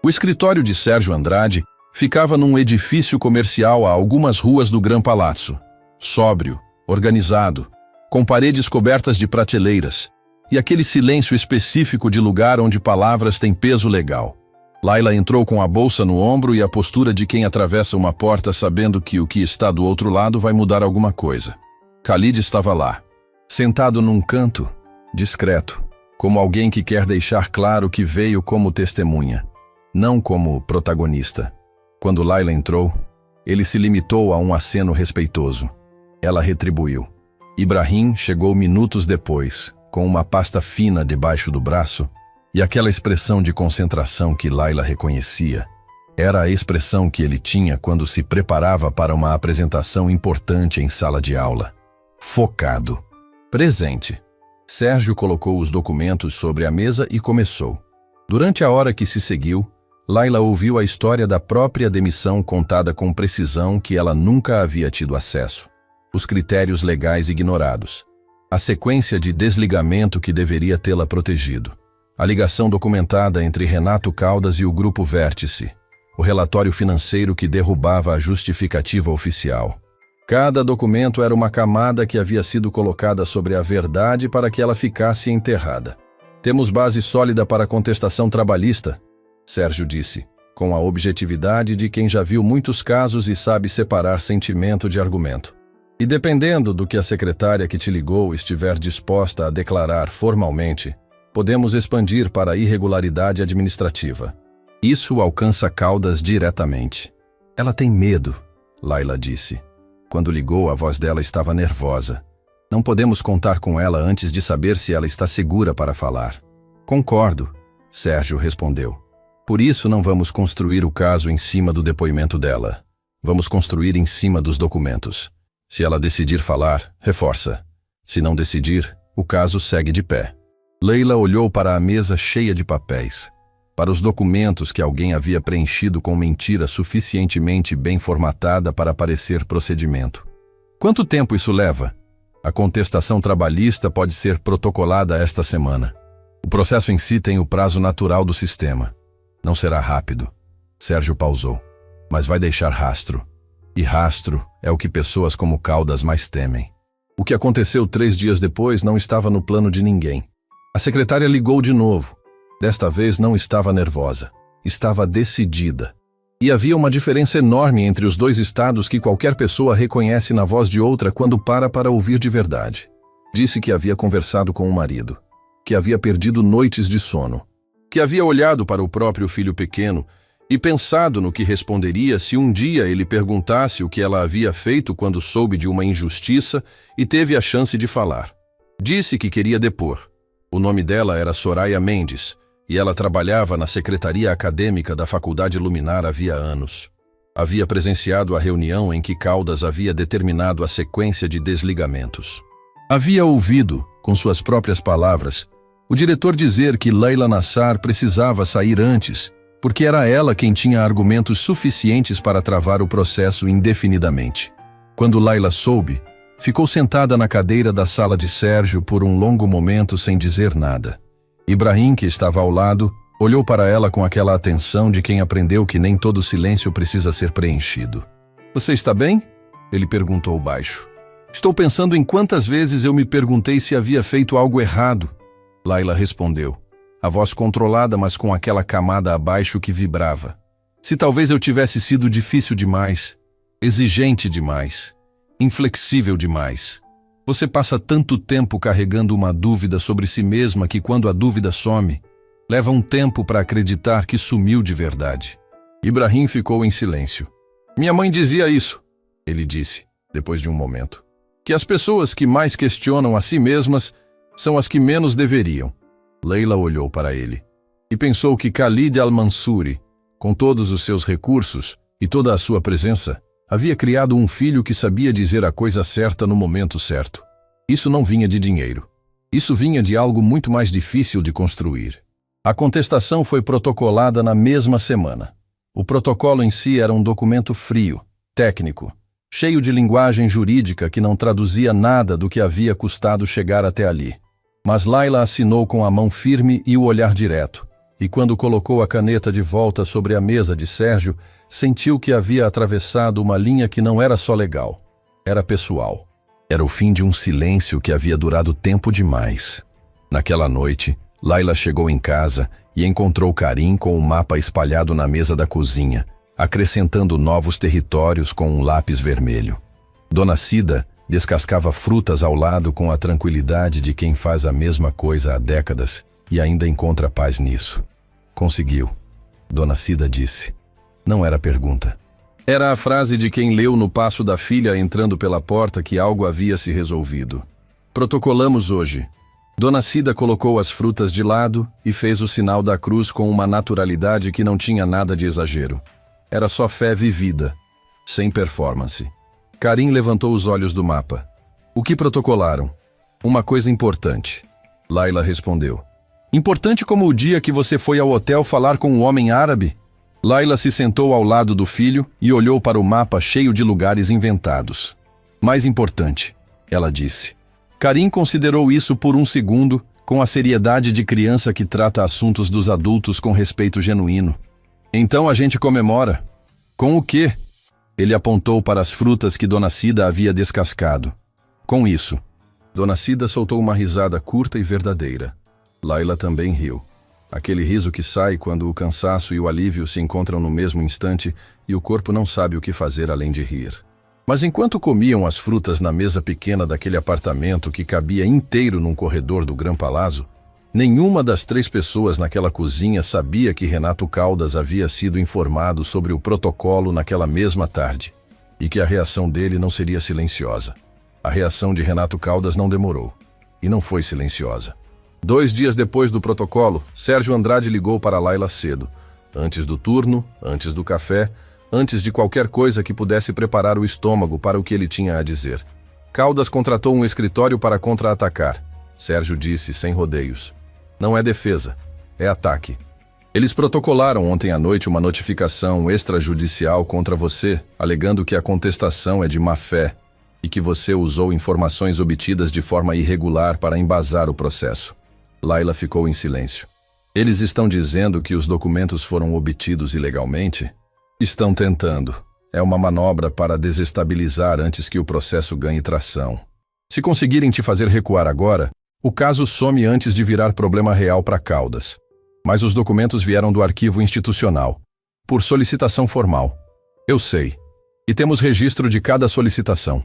Speaker 1: O escritório de Sérgio Andrade ficava num edifício comercial a algumas ruas do Gran Palazzo. Sóbrio, organizado, com paredes cobertas de prateleiras e aquele silêncio específico de lugar onde palavras têm peso legal. Laila entrou com a bolsa no ombro e a postura de quem atravessa uma porta sabendo que o que está do outro lado vai mudar alguma coisa. Khalid estava lá, sentado num canto, discreto, como alguém que quer deixar claro que veio como testemunha, não como protagonista. Quando Laila entrou, ele se limitou a um aceno respeitoso. Ela retribuiu. Ibrahim chegou minutos depois, com uma pasta fina debaixo do braço, e aquela expressão de concentração que Laila reconhecia era a expressão que ele tinha quando se preparava para uma apresentação importante em sala de aula. Focado. Presente. Sérgio colocou os documentos sobre a mesa e começou. Durante a hora que se seguiu, Laila ouviu a história da própria demissão contada com precisão que ela nunca havia tido acesso. Os critérios legais ignorados. A sequência de desligamento que deveria tê-la protegido. A ligação documentada entre Renato Caldas e o Grupo Vértice. O relatório financeiro que derrubava a justificativa oficial. Cada documento era uma camada que havia sido colocada sobre a verdade para que ela ficasse enterrada. Temos base sólida para a contestação trabalhista, Sérgio disse, com a objetividade de quem já viu muitos casos e sabe separar sentimento de argumento. E dependendo do que a secretária que te ligou estiver disposta a declarar formalmente, podemos expandir para a irregularidade administrativa. Isso alcança Caldas diretamente. Ela tem medo, Laila disse. Quando ligou, a voz dela estava nervosa. Não podemos contar com ela antes de saber se ela está segura para falar. Concordo, Sérgio respondeu. Por isso não vamos construir o caso em cima do depoimento dela. Vamos construir em cima dos documentos. Se ela decidir falar, reforça. Se não decidir, o caso segue de pé. Leila olhou para a mesa cheia de papéis, para os documentos que alguém havia preenchido com mentira suficientemente bem formatada para parecer procedimento. Quanto tempo isso leva? A contestação trabalhista pode ser protocolada esta semana. O processo em si tem o prazo natural do sistema. Não será rápido. Sérgio pausou. mas vai deixar rastro. E rastro é o que pessoas como Caldas mais temem. O que aconteceu 3 dias depois não estava no plano de ninguém. A secretária ligou de novo. Desta vez não estava nervosa. Estava decidida. E havia uma diferença enorme entre os 2 estados que qualquer pessoa reconhece na voz de outra quando para ouvir de verdade. Disse que havia conversado com o marido, que havia perdido noites de sono, que havia olhado para o próprio filho pequeno e pensado no que responderia se um dia ele perguntasse o que ela havia feito quando soube de uma injustiça e teve a chance de falar. Disse que queria depor. O nome dela era Soraya Mendes e ela trabalhava na secretaria acadêmica da Faculdade Luminar havia anos. Havia presenciado a reunião em que Caldas havia determinado a sequência de desligamentos. Havia ouvido, com suas próprias palavras, o diretor dizer que Laila Nassar precisava sair antes, porque era ela quem tinha argumentos suficientes para travar o processo indefinidamente. Quando Laila soube, ficou sentada na cadeira da sala de Sérgio por um longo momento sem dizer nada. Ibrahim, que estava ao lado, olhou para ela com aquela atenção de quem aprendeu que nem todo silêncio precisa ser preenchido. "Você está bem?" Ele perguntou baixo. "Estou pensando em quantas vezes eu me perguntei se havia feito algo errado." Laila respondeu, a voz controlada, mas com aquela camada abaixo que vibrava. "Se talvez eu tivesse sido difícil demais, exigente demais, inflexível demais. Você passa tanto tempo carregando uma dúvida sobre si mesma que quando a dúvida some, leva um tempo para acreditar que sumiu de verdade." Ibrahim ficou em silêncio. "Minha mãe dizia isso," ele disse, depois de um momento, "que as pessoas que mais questionam a si mesmas são as que menos deveriam." Leila olhou para ele e pensou que Khalid al-Mansuri, com todos os seus recursos e toda a sua presença, havia criado um filho que sabia dizer a coisa certa no momento certo. Isso não vinha de dinheiro. Isso vinha de algo muito mais difícil de construir. A contestação foi protocolada na mesma semana. O protocolo em si era um documento frio, técnico, cheio de linguagem jurídica que não traduzia nada do que havia custado chegar até ali. Mas Laila assinou com a mão firme e o olhar direto, e quando colocou a caneta de volta sobre a mesa de Sérgio, sentiu que havia atravessado uma linha que não era só legal, era pessoal. Era o fim de um silêncio que havia durado tempo demais. Naquela noite, Laila chegou em casa e encontrou Karim com um mapa espalhado na mesa da cozinha, acrescentando novos territórios com um lápis vermelho. Dona Cida descascava frutas ao lado com a tranquilidade de quem faz a mesma coisa há décadas e ainda encontra paz nisso. "Conseguiu," Dona Cida disse. Não era pergunta. Era a frase de quem leu no passo da filha entrando pela porta que algo havia se resolvido. "Protocolamos hoje." Dona Cida colocou as frutas de lado e fez o sinal da cruz com uma naturalidade que não tinha nada de exagero. Era só fé vivida, sem performance. Karim levantou os olhos do mapa. "O que protocolaram?" "Uma coisa importante." Laila respondeu. "Importante como o dia que você foi ao hotel falar com um homem árabe?" Laila se sentou ao lado do filho e olhou para o mapa cheio de lugares inventados. "Mais importante," ela disse. Karim considerou isso por um segundo, com a seriedade de criança que trata assuntos dos adultos com respeito genuíno. "Então a gente comemora." "Com o quê?" Ele apontou para as frutas que Dona Cida havia descascado. "Com isso." Dona Cida soltou uma risada curta e verdadeira. Laila também riu. Aquele riso que sai quando o cansaço e o alívio se encontram no mesmo instante e o corpo não sabe o que fazer além de rir. Mas enquanto comiam as frutas na mesa pequena daquele apartamento que cabia inteiro num corredor do Gran Palazzo, nenhuma das 3 pessoas naquela cozinha sabia que Renato Caldas havia sido informado sobre o protocolo naquela mesma tarde, e que a reação dele não seria silenciosa. A reação de Renato Caldas não demorou, e não foi silenciosa. 2 dias depois do protocolo, Sérgio Andrade ligou para Laila cedo, antes do turno, antes do café, antes de qualquer coisa que pudesse preparar o estômago para o que ele tinha a dizer. Caldas contratou um escritório para contra-atacar. Sérgio disse sem rodeios. "Não é defesa, é ataque. Eles protocolaram ontem à noite uma notificação extrajudicial contra você, alegando que a contestação é de má-fé e que você usou informações obtidas de forma irregular para embasar o processo." Laila ficou em silêncio. "Eles estão dizendo que os documentos foram obtidos ilegalmente?" Estão tentando. É uma manobra para desestabilizar antes que o processo ganhe tração. Se conseguirem te fazer recuar agora, o caso some antes de virar problema real para Caldas. Mas os documentos vieram do arquivo institucional, por solicitação formal. Eu sei. E temos registro de cada solicitação.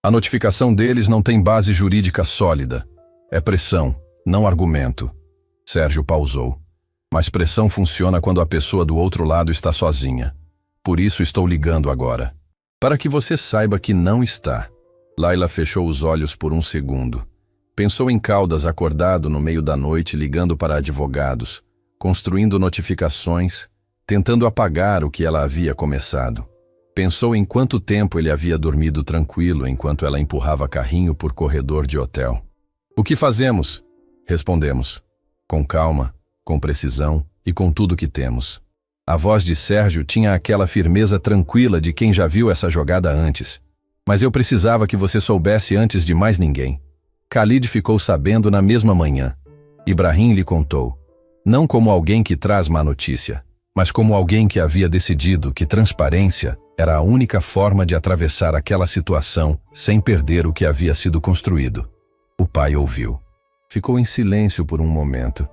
Speaker 1: A notificação deles não tem base jurídica sólida. É pressão, não argumento. Sérgio pausou. Mas pressão funciona quando a pessoa do outro lado está sozinha. Por isso estou ligando agora. Para que você saiba que não está. Laila fechou os olhos por um segundo. Pensou em Caldas acordado no meio da noite ligando para advogados, construindo notificações, tentando apagar o que ela havia começado. Pensou em quanto tempo ele havia dormido tranquilo enquanto ela empurrava carrinho por corredor de hotel. O que fazemos? Respondemos. Com calma, com precisão e com tudo que temos. A voz de Sérgio tinha aquela firmeza tranquila de quem já viu essa jogada antes. Mas eu precisava que você soubesse antes de mais ninguém. Khalid ficou sabendo na mesma manhã. Ibrahim lhe contou. Não como alguém que traz má notícia, mas como alguém que havia decidido que transparência era a única forma de atravessar aquela situação sem perder o que havia sido construído. O pai ouviu. Ficou em silêncio por um momento.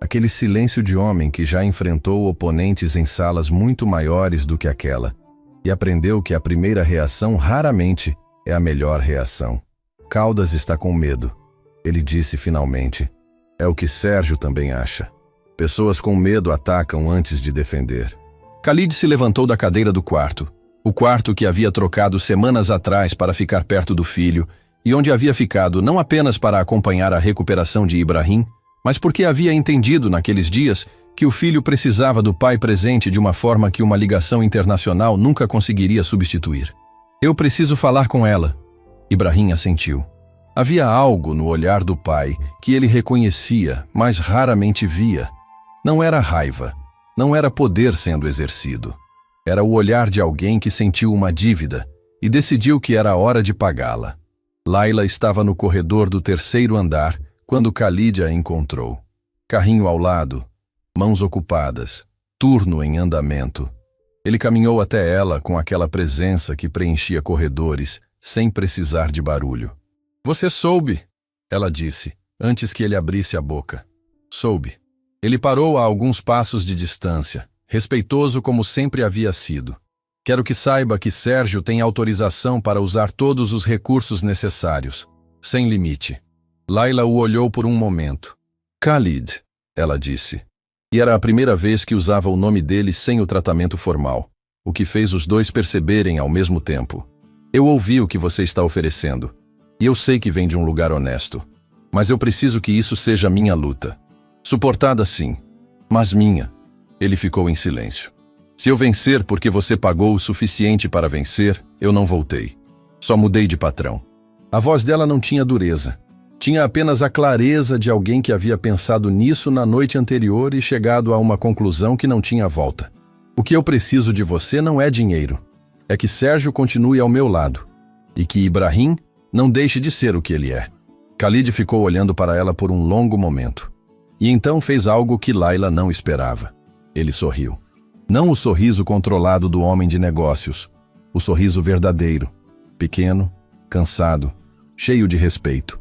Speaker 1: Aquele silêncio de homem que já enfrentou oponentes em salas muito maiores do que aquela, e aprendeu que a primeira reação raramente é a melhor reação. Caldas está com medo, ele disse finalmente. É o que Sérgio também acha. Pessoas com medo atacam antes de defender. Khalid se levantou da cadeira do quarto, o quarto que havia trocado semanas atrás para ficar perto do filho, e onde havia ficado não apenas para acompanhar a recuperação de Ibrahim, mas porque havia entendido naqueles dias que o filho precisava do pai presente de uma forma que uma ligação internacional nunca conseguiria substituir. Eu preciso falar com ela. Ibrahim assentiu. Havia algo no olhar do pai que ele reconhecia, mas raramente via. Não era raiva, não era poder sendo exercido. Era o olhar de alguém que sentiu uma dívida e decidiu que era hora de pagá-la. Laila estava no corredor do terceiro andar quando Khalid a encontrou. Carrinho ao lado, mãos ocupadas, turno em andamento. Ele caminhou até ela com aquela presença que preenchia corredores, sem precisar de barulho. Você soube, ela disse, antes que ele abrisse a boca. Soube. Ele parou a alguns passos de distância, respeitoso como sempre havia sido. Quero que saiba que Sérgio tem autorização para usar todos os recursos necessários, sem limite. Laila o olhou por um momento. Khalid, ela disse. E era a primeira vez que usava o nome dele sem o tratamento formal, o que fez os dois perceberem ao mesmo tempo. Eu ouvi o que você está oferecendo, e eu sei que vem de um lugar honesto, mas eu preciso que isso seja minha luta. Suportada sim, mas minha. Ele ficou em silêncio. Se eu vencer porque você pagou o suficiente para vencer, eu não voltei. Só mudei de patrão. A voz dela não tinha dureza. Tinha apenas a clareza de alguém que havia pensado nisso na noite anterior e chegado a uma conclusão que não tinha volta. O que eu preciso de você não é dinheiro. É que Sérgio continue ao meu lado. E que Ibrahim não deixe de ser o que ele é. Khalid ficou olhando para ela por um longo momento. E então fez algo que Laila não esperava. Ele sorriu. Não o sorriso controlado do homem de negócios. O sorriso verdadeiro. Pequeno, cansado, cheio de respeito.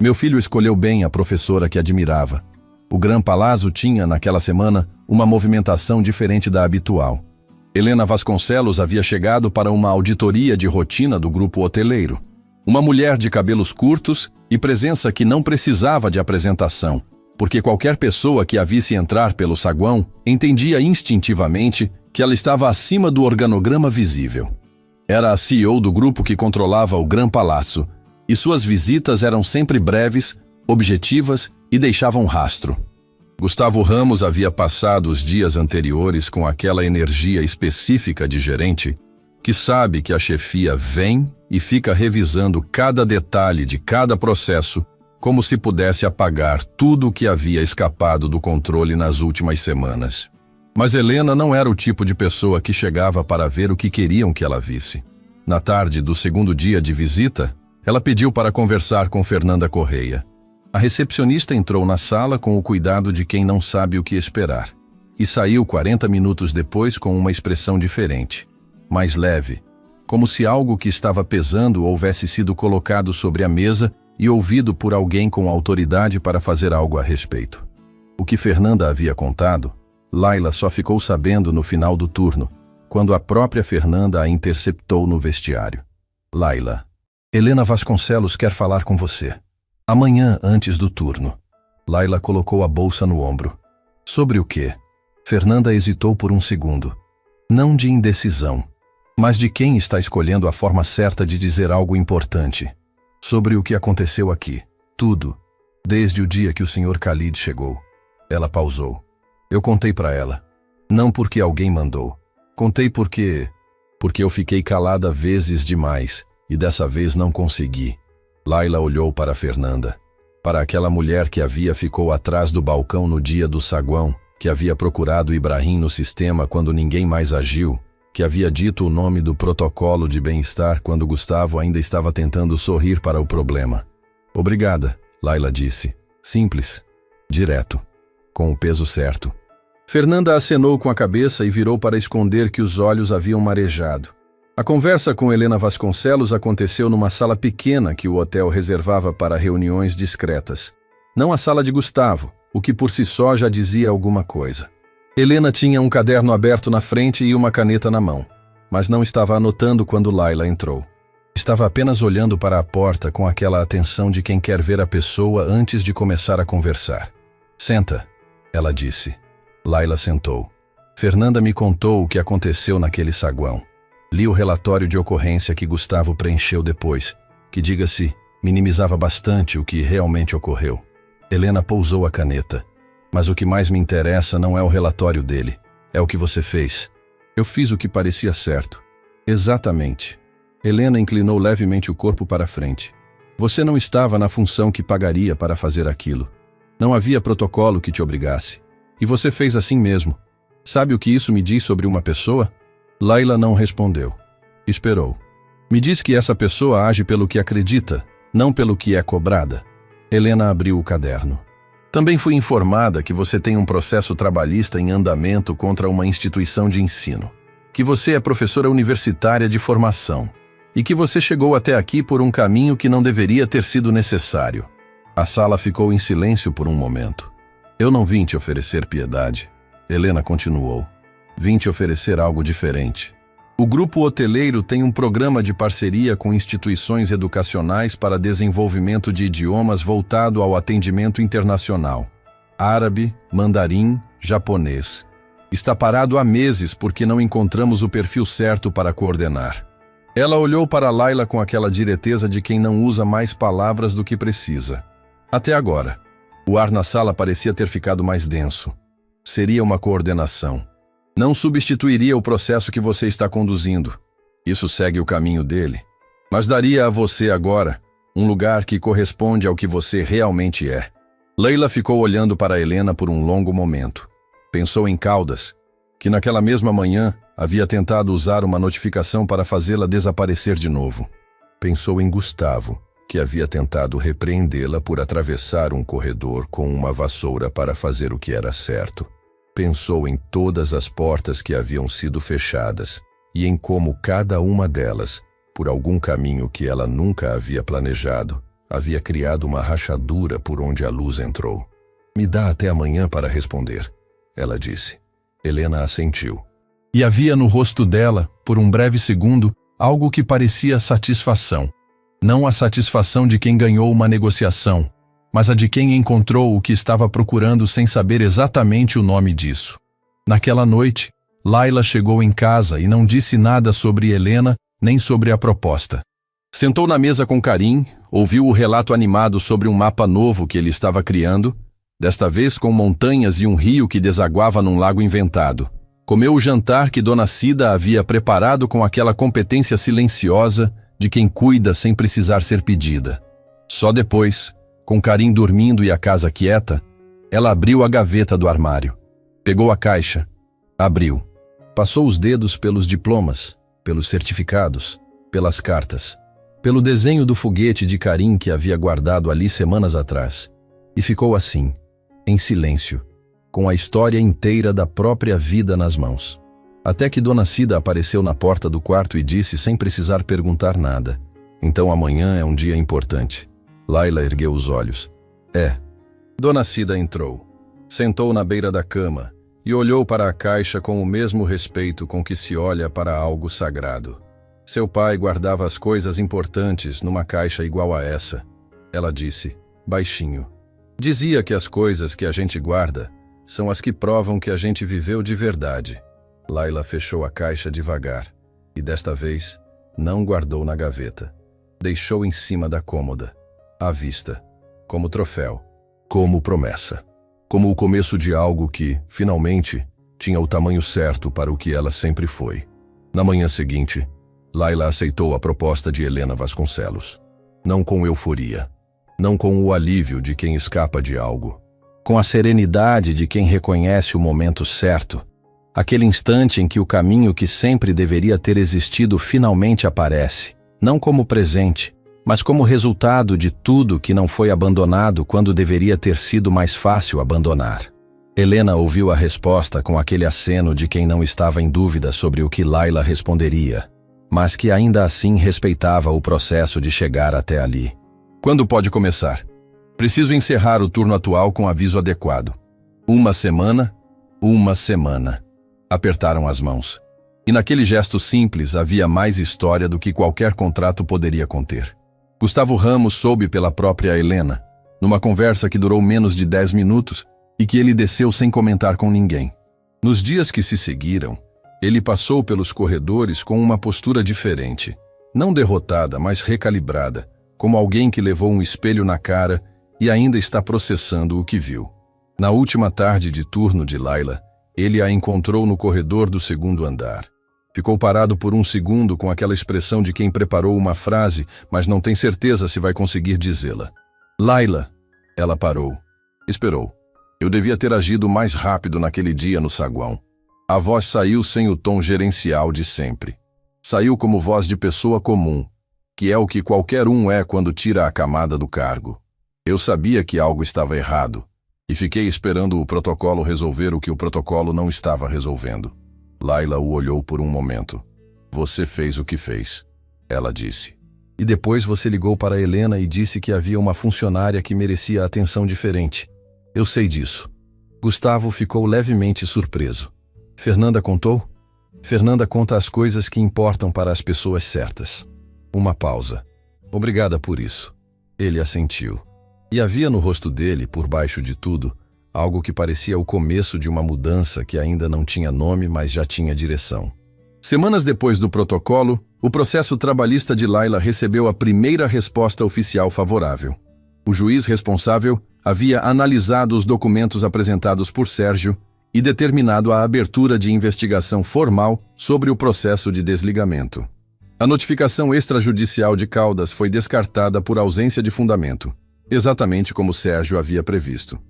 Speaker 1: Meu filho escolheu bem a professora que admirava. O Gran Palazzo tinha, naquela semana, uma movimentação diferente da habitual. Helena Vasconcelos havia chegado para uma auditoria de rotina do grupo hoteleiro. Uma mulher de cabelos curtos e presença que não precisava de apresentação, porque qualquer pessoa que a visse entrar pelo saguão entendia instintivamente que ela estava acima do organograma visível. Era a CEO do grupo que controlava o Gran Palazzo, e suas visitas eram sempre breves, objetivas e deixavam rastro. Gustavo Ramos havia passado os dias anteriores com aquela energia específica de gerente que sabe que a chefia vem e fica revisando cada detalhe de cada processo como se pudesse apagar tudo o que havia escapado do controle nas últimas semanas. Mas Helena não era o tipo de pessoa que chegava para ver o que queriam que ela visse. Na tarde do segundo dia de visita, ela pediu para conversar com Fernanda Correia. A recepcionista entrou na sala com o cuidado de quem não sabe o que esperar. e saiu 40 minutos depois com uma expressão diferente, mais leve, como se algo que estava pesando houvesse sido colocado sobre a mesa e ouvido por alguém com autoridade para fazer algo a respeito. O que Fernanda havia contado, Laila só ficou sabendo no final do turno, quando a própria Fernanda a interceptou no vestiário. Laila, Helena Vasconcelos quer falar com você. Amanhã, antes do turno. Laila colocou a bolsa no ombro. Sobre o quê? Fernanda hesitou por um segundo. Não de indecisão, mas de quem está escolhendo a forma certa de dizer algo importante. Sobre o que aconteceu aqui. Tudo. Desde o dia que o Sr. Khalid chegou. Ela pausou. Eu contei para ela. Não porque alguém mandou. Contei porque eu fiquei calada vezes demais e dessa vez não consegui. Laila olhou para Fernanda. Para aquela mulher que ficou atrás do balcão no dia do saguão, que havia procurado Ibrahim no sistema quando ninguém mais agiu, que havia dito o nome do protocolo de bem-estar quando Gustavo ainda estava tentando sorrir para o problema. Obrigada, Laila disse. Simples. Direto. Com o peso certo. Fernanda acenou com a cabeça e virou para esconder que os olhos haviam marejado. A conversa com Helena Vasconcelos aconteceu numa sala pequena que o hotel reservava para reuniões discretas. Não a sala de Gustavo, o que por si só já dizia alguma coisa. Helena tinha um caderno aberto na frente e uma caneta na mão, mas não estava anotando quando Laila entrou. Estava apenas olhando para a porta com aquela atenção de quem quer ver a pessoa antes de começar a conversar. Senta, ela disse. Laila sentou. Fernanda me contou o que aconteceu naquele saguão. Li o relatório de ocorrência que Gustavo preencheu depois, que, diga-se, minimizava bastante o que realmente ocorreu. Helena pousou a caneta. Mas o que mais me interessa não é o relatório dele, é o que você fez. Eu fiz o que parecia certo. Exatamente. Helena inclinou levemente o corpo para frente. Você não estava na função que pagaria para fazer aquilo. Não havia protocolo que te obrigasse. E você fez assim mesmo. Sabe o que isso me diz sobre uma pessoa? Laila não respondeu. Esperou. Me diz que essa pessoa age pelo que acredita, não pelo que é cobrada. Helena abriu o caderno. Também fui informada que você tem um processo trabalhista em andamento contra uma instituição de ensino, que você é professora universitária de formação e que você chegou até aqui por um caminho que não deveria ter sido necessário. A sala ficou em silêncio por um momento. Eu não vim te oferecer piedade. Helena continuou. Vim te oferecer algo diferente. O grupo hoteleiro tem um programa de parceria com instituições educacionais para desenvolvimento de idiomas voltado ao atendimento internacional. Árabe, mandarim, japonês. Está parado há meses porque não encontramos o perfil certo para coordenar. Ela olhou para Laila com aquela direteza de quem não usa mais palavras do que precisa. Até agora. O ar na sala parecia ter ficado mais denso. Seria uma coordenação. Não substituiria o processo que você está conduzindo. Isso segue o caminho dele. Mas daria a você agora um lugar que corresponde ao que você realmente é. Leila ficou olhando para Helena por um longo momento. Pensou em Caldas, que naquela mesma manhã havia tentado usar uma notificação para fazê-la desaparecer de novo. Pensou em Gustavo, que havia tentado repreendê-la por atravessar um corredor com uma vassoura para fazer o que era certo. Pensou em todas as portas que haviam sido fechadas e em como cada uma delas, por algum caminho que ela nunca havia planejado, havia criado uma rachadura por onde a luz entrou. Me dá até amanhã para responder, ela disse. Helena assentiu. E havia no rosto dela, por um breve segundo, algo que parecia satisfação. Não a satisfação de quem ganhou uma negociação, mas a de quem encontrou o que estava procurando sem saber exatamente o nome disso. Naquela noite, Laila chegou em casa e não disse nada sobre Helena nem sobre a proposta. Sentou na mesa com Karim, ouviu o relato animado sobre um mapa novo que ele estava criando, desta vez com montanhas e um rio que desaguava num lago inventado. Comeu o jantar que Dona Cida havia preparado com aquela competência silenciosa de quem cuida sem precisar ser pedida. Só depois, com Karim dormindo e a casa quieta, ela abriu a gaveta do armário. Pegou a caixa. Abriu. Passou os dedos pelos diplomas, pelos certificados, pelas cartas, pelo desenho do foguete de Karim que havia guardado ali semanas atrás. E ficou assim, em silêncio, com a história inteira da própria vida nas mãos. Até que Dona Cida apareceu na porta do quarto e disse sem precisar perguntar nada: "Então amanhã é um dia importante." Layla ergueu os olhos. "É." Dona Cida entrou, sentou na beira da cama e olhou para a caixa com o mesmo respeito com que se olha para algo sagrado. Seu pai guardava as coisas importantes numa caixa igual a essa. Ela disse, baixinho. Dizia que as coisas que a gente guarda são as que provam que a gente viveu de verdade. Layla fechou a caixa devagar e, desta vez, não guardou na gaveta. Deixou em cima da cômoda, à vista, como troféu, como promessa, como o começo de algo que, finalmente, tinha o tamanho certo para o que ela sempre foi. Na manhã seguinte, Layla aceitou a proposta de Helena Vasconcelos. Não com euforia, não com o alívio de quem escapa de algo, com a serenidade de quem reconhece o momento certo, aquele instante em que o caminho que sempre deveria ter existido finalmente aparece, não como presente, mas como resultado de tudo que não foi abandonado quando deveria ter sido mais fácil abandonar. Helena ouviu a resposta com aquele aceno de quem não estava em dúvida sobre o que Layla responderia, mas que ainda assim respeitava o processo de chegar até ali. Quando pode começar? Preciso encerrar o turno atual com aviso adequado. 1 semana, 1 semana. Apertaram as mãos. E naquele gesto simples havia mais história do que qualquer contrato poderia conter. Gustavo Ramos soube pela própria Helena, numa conversa que durou menos de 10 minutos e que ele desceu sem comentar com ninguém. Nos dias que se seguiram, ele passou pelos corredores com uma postura diferente, não derrotada, mas recalibrada, como alguém que levou um espelho na cara e ainda está processando o que viu. Na última tarde de turno de Layla, ele a encontrou no corredor do 2º andar. Ficou parado por um segundo com aquela expressão de quem preparou uma frase, mas não tem certeza se vai conseguir dizê-la. Layla. Ela parou. Esperou. Eu devia ter agido mais rápido naquele dia no saguão. A voz saiu sem o tom gerencial de sempre. Saiu como voz de pessoa comum, que é o que qualquer um é quando tira a camada do cargo. Eu sabia que algo estava errado, e fiquei esperando o protocolo resolver o que o protocolo não estava resolvendo. Layla o olhou por um momento. Você fez o que fez, ela disse. E depois você ligou para Helena e disse que havia uma funcionária que merecia atenção diferente. Eu sei disso. Gustavo ficou levemente surpreso. Fernanda contou? Fernanda conta as coisas que importam para as pessoas certas. Uma pausa. Obrigada por isso. Ele assentiu. E havia no rosto dele, por baixo de tudo, algo que parecia o começo de uma mudança que ainda não tinha nome, mas já tinha direção. Semanas depois do protocolo, o processo trabalhista de Layla recebeu a primeira resposta oficial favorável. O juiz responsável havia analisado os documentos apresentados por Sérgio e determinado a abertura de investigação formal sobre o processo de desligamento. A notificação extrajudicial de Caldas foi descartada por ausência de fundamento, exatamente como Sérgio havia previsto.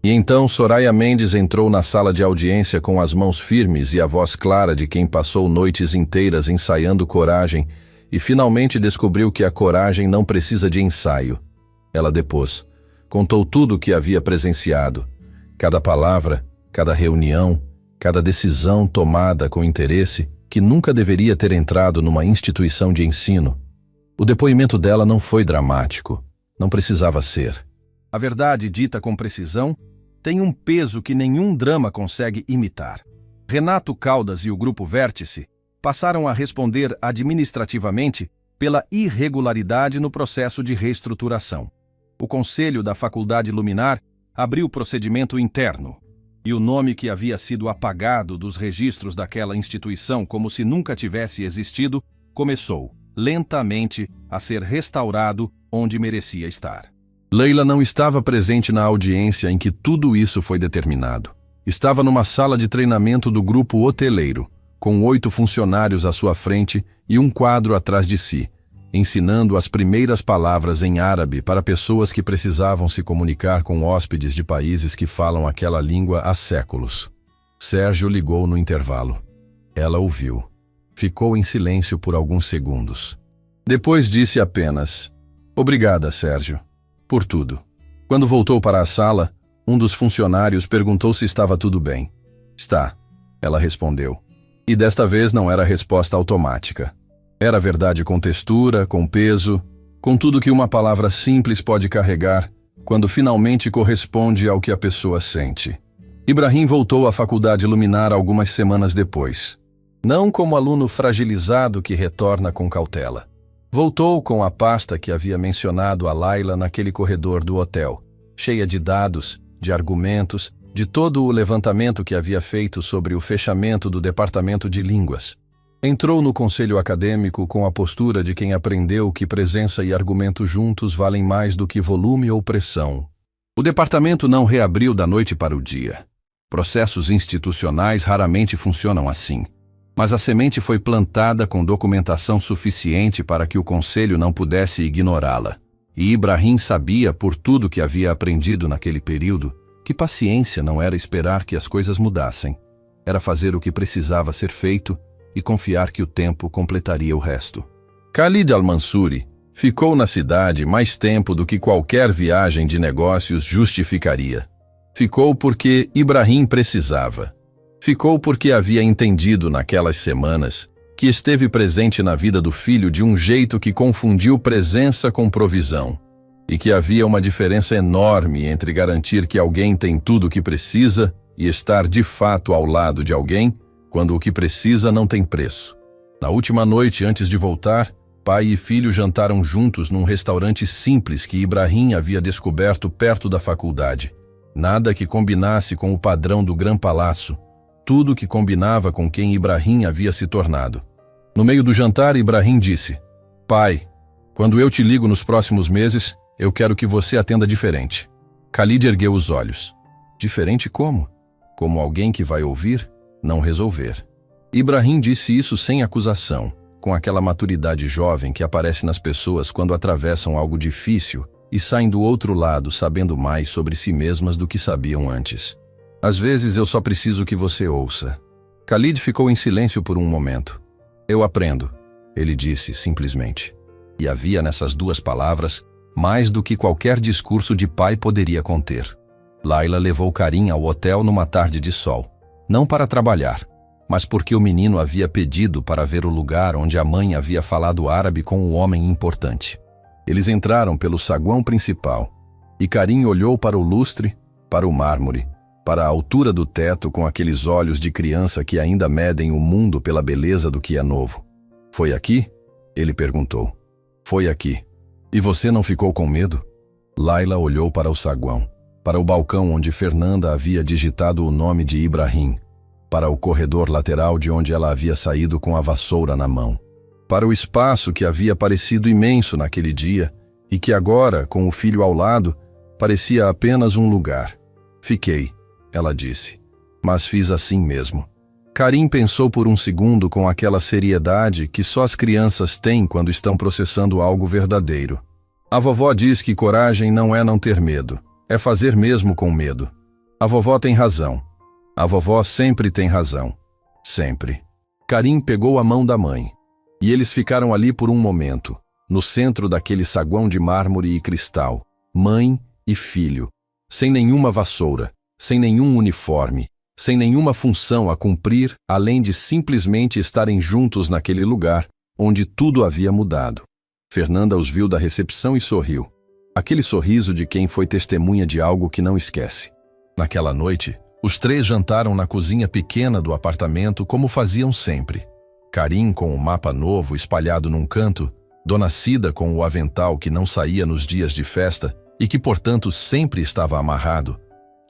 Speaker 1: E então Soraya Mendes entrou na sala de audiência com as mãos firmes e a voz clara de quem passou noites inteiras ensaiando coragem e finalmente descobriu que a coragem não precisa de ensaio. Ela depôs, contou tudo o que havia presenciado, cada palavra, cada reunião, cada decisão tomada com interesse que nunca deveria ter entrado numa instituição de ensino. O depoimento dela não foi dramático, não precisava ser. A verdade dita com precisão tem um peso que nenhum drama consegue imitar. Renato Caldas e o Grupo Vértice passaram a responder administrativamente pela irregularidade no processo de reestruturação. O Conselho da Faculdade Luminar abriu procedimento interno, e o nome que havia sido apagado dos registros daquela instituição como se nunca tivesse existido, começou, lentamente, a ser restaurado onde merecia estar. Leila não estava presente na audiência em que tudo isso foi determinado. Estava numa sala de treinamento do grupo hoteleiro, com 8 funcionários à sua frente e um quadro atrás de si, ensinando as primeiras palavras em árabe para pessoas que precisavam se comunicar com hóspedes de países que falam aquela língua há séculos. Sérgio ligou no intervalo. Ela ouviu. Ficou em silêncio por alguns segundos. Depois disse apenas: "Obrigada, Sérgio, por tudo." Quando voltou para a sala, Um dos funcionários perguntou se estava tudo bem. Está, ela respondeu. E desta vez não era resposta automática. Era verdade com textura, com peso, com tudo que uma palavra simples pode carregar quando finalmente corresponde ao que a pessoa sente. Ibrahim voltou à faculdade Luminar algumas semanas depois. Não como aluno fragilizado que retorna com cautela. Voltou com a pasta que havia mencionado a Laila naquele corredor do hotel, cheia de dados, de argumentos, de todo o levantamento que havia feito sobre o fechamento do departamento de línguas. Entrou no conselho acadêmico com a postura de quem aprendeu que presença e argumento juntos valem mais do que volume ou pressão. O departamento não reabriu da noite para o dia. Processos institucionais raramente funcionam assim. Mas a semente foi plantada com documentação suficiente para que o conselho não pudesse ignorá-la. E Ibrahim sabia, por tudo que havia aprendido naquele período, que paciência não era esperar que as coisas mudassem. Era fazer o que precisava ser feito e confiar que o tempo completaria o resto. Khalid Al-Mansuri ficou na cidade mais tempo do que qualquer viagem de negócios justificaria. Ficou porque Ibrahim precisava. Ficou porque havia entendido naquelas semanas que esteve presente na vida do filho de um jeito que confundiu presença com provisão, e que havia uma diferença enorme entre garantir que alguém tem tudo o que precisa e estar de fato ao lado de alguém quando o que precisa não tem preço. Na última noite antes de voltar, pai e filho jantaram juntos num restaurante simples que Ibrahim havia descoberto perto da faculdade. Nada que combinasse com o padrão do Gran Palácio, tudo que combinava com quem Ibrahim havia se tornado. No meio do jantar, Ibrahim disse: Pai, quando eu te ligo nos próximos meses, eu quero que você atenda diferente. Khalid ergueu os olhos. Diferente como? Como alguém que vai ouvir, não resolver. Ibrahim disse isso sem acusação, com aquela maturidade jovem que aparece nas pessoas quando atravessam algo difícil e saem do outro lado sabendo mais sobre si mesmas do que sabiam antes. Às vezes eu só preciso que você ouça. Khalid ficou em silêncio por um momento. Eu aprendo, ele disse simplesmente. E havia nessas duas palavras mais do que qualquer discurso de pai poderia conter. Laila levou Karim ao hotel numa tarde de sol. Não para trabalhar, mas porque o menino havia pedido para ver o lugar onde a mãe havia falado árabe com um homem importante. Eles entraram pelo saguão principal, e Karim olhou para o lustre, para o mármore, para a altura do teto com aqueles olhos de criança que ainda medem o mundo pela beleza do que é novo. Foi aqui? Ele perguntou. Foi aqui. E você não ficou com medo? Laila olhou para o saguão, para o balcão onde Fernanda havia digitado o nome de Ibrahim, para o corredor lateral de onde ela havia saído com a vassoura na mão, para o espaço que havia parecido imenso naquele dia e que agora, com o filho ao lado, parecia apenas um lugar. Fiquei, ela disse, mas fiz assim mesmo. Karim pensou por um segundo com aquela seriedade que só as crianças têm quando estão processando algo verdadeiro. A vovó diz que coragem não é não ter medo, é fazer mesmo com medo. A vovó tem razão. A vovó sempre tem razão. Sempre. Karim pegou a mão da mãe. E eles ficaram ali por um momento, no centro daquele saguão de mármore e cristal, mãe e filho, sem nenhuma vassoura, sem nenhum uniforme, sem nenhuma função a cumprir, além de simplesmente estarem juntos naquele lugar, onde tudo havia mudado. Fernanda os viu da recepção e sorriu. Aquele sorriso de quem foi testemunha de algo que não esquece. Naquela noite, os três jantaram na cozinha pequena do apartamento como faziam sempre. Karim com o mapa novo espalhado num canto, Dona Cida com o avental que não saía nos dias de festa e que, portanto, sempre estava amarrado.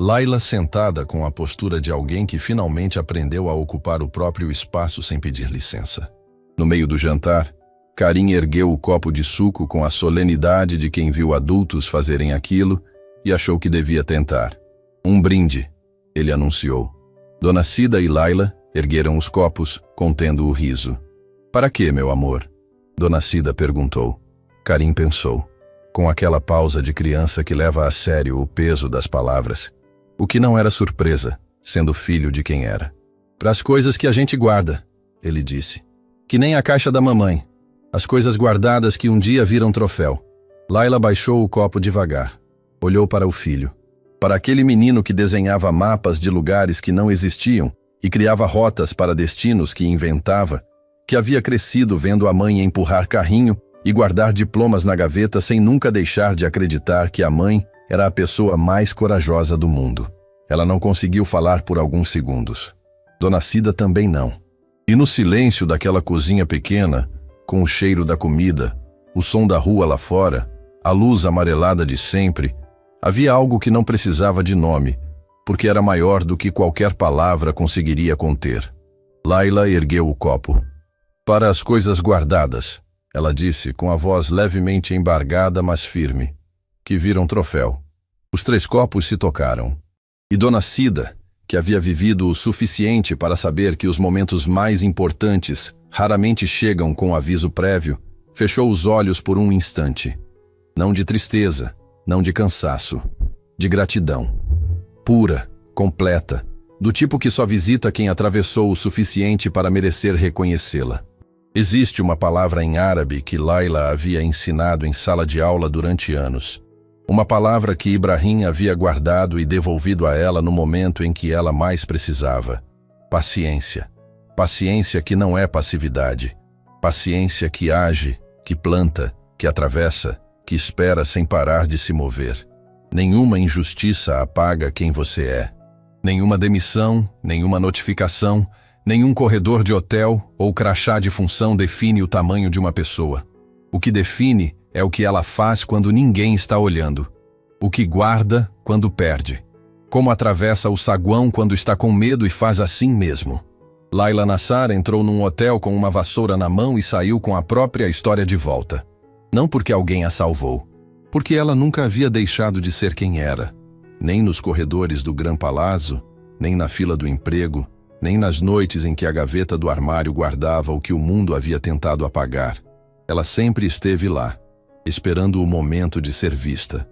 Speaker 1: Laila sentada com a postura de alguém que finalmente aprendeu a ocupar o próprio espaço sem pedir licença. No meio do jantar, Karim ergueu o copo de suco com a solenidade de quem viu adultos fazerem aquilo e achou que devia tentar. Um brinde, ele anunciou. Dona Cida e Laila ergueram os copos, contendo o riso. Para quê, meu amor? Dona Cida perguntou. Karim pensou, com aquela pausa de criança que leva a sério o peso das palavras. O que não era surpresa, sendo filho de quem era. Para as coisas que a gente guarda, ele disse. Que nem a caixa da mamãe. As coisas guardadas que um dia viram troféu. Laila baixou o copo devagar. Olhou para o filho. Para aquele menino que desenhava mapas de lugares que não existiam e criava rotas para destinos que inventava, que havia crescido vendo a mãe empurrar carrinho e guardar diplomas na gaveta sem nunca deixar de acreditar que a mãe era a pessoa mais corajosa do mundo. Ela não conseguiu falar por alguns segundos. Dona Cida também não. E no silêncio daquela cozinha pequena, com o cheiro da comida, o som da rua lá fora, a luz amarelada de sempre, havia algo que não precisava de nome, porque era maior do que qualquer palavra conseguiria conter. Laila ergueu o copo. Para as coisas guardadas, ela disse com a voz levemente embargada, mas firme, que viram troféu. Os 3 copos se tocaram. E Dona Cida, que havia vivido o suficiente para saber que os momentos mais importantes raramente chegam com aviso prévio, fechou os olhos por um instante. Não de tristeza, não de cansaço, de gratidão. Pura, completa, do tipo que só visita quem atravessou o suficiente para merecer reconhecê-la. Existe uma palavra em árabe que Laila havia ensinado em sala de aula durante anos. Uma palavra que Ibrahim havia guardado e devolvido a ela no momento em que ela mais precisava. Paciência. Paciência que não é passividade. Paciência que age, que planta, que atravessa, que espera sem parar de se mover. Nenhuma injustiça apaga quem você é. Nenhuma demissão, nenhuma notificação, nenhum corredor de hotel ou crachá de função define o tamanho de uma pessoa. O que define é o que ela faz quando ninguém está olhando. O que guarda quando perde. Como atravessa o saguão quando está com medo e faz assim mesmo. Laila Nassar entrou num hotel com uma vassoura na mão e saiu com a própria história de volta. Não porque alguém a salvou. Porque ela nunca havia deixado de ser quem era. Nem nos corredores do Gran Palazzo, nem na fila do emprego, nem nas noites em que a gaveta do armário guardava o que o mundo havia tentado apagar. Ela sempre esteve lá, esperando o momento de ser vista.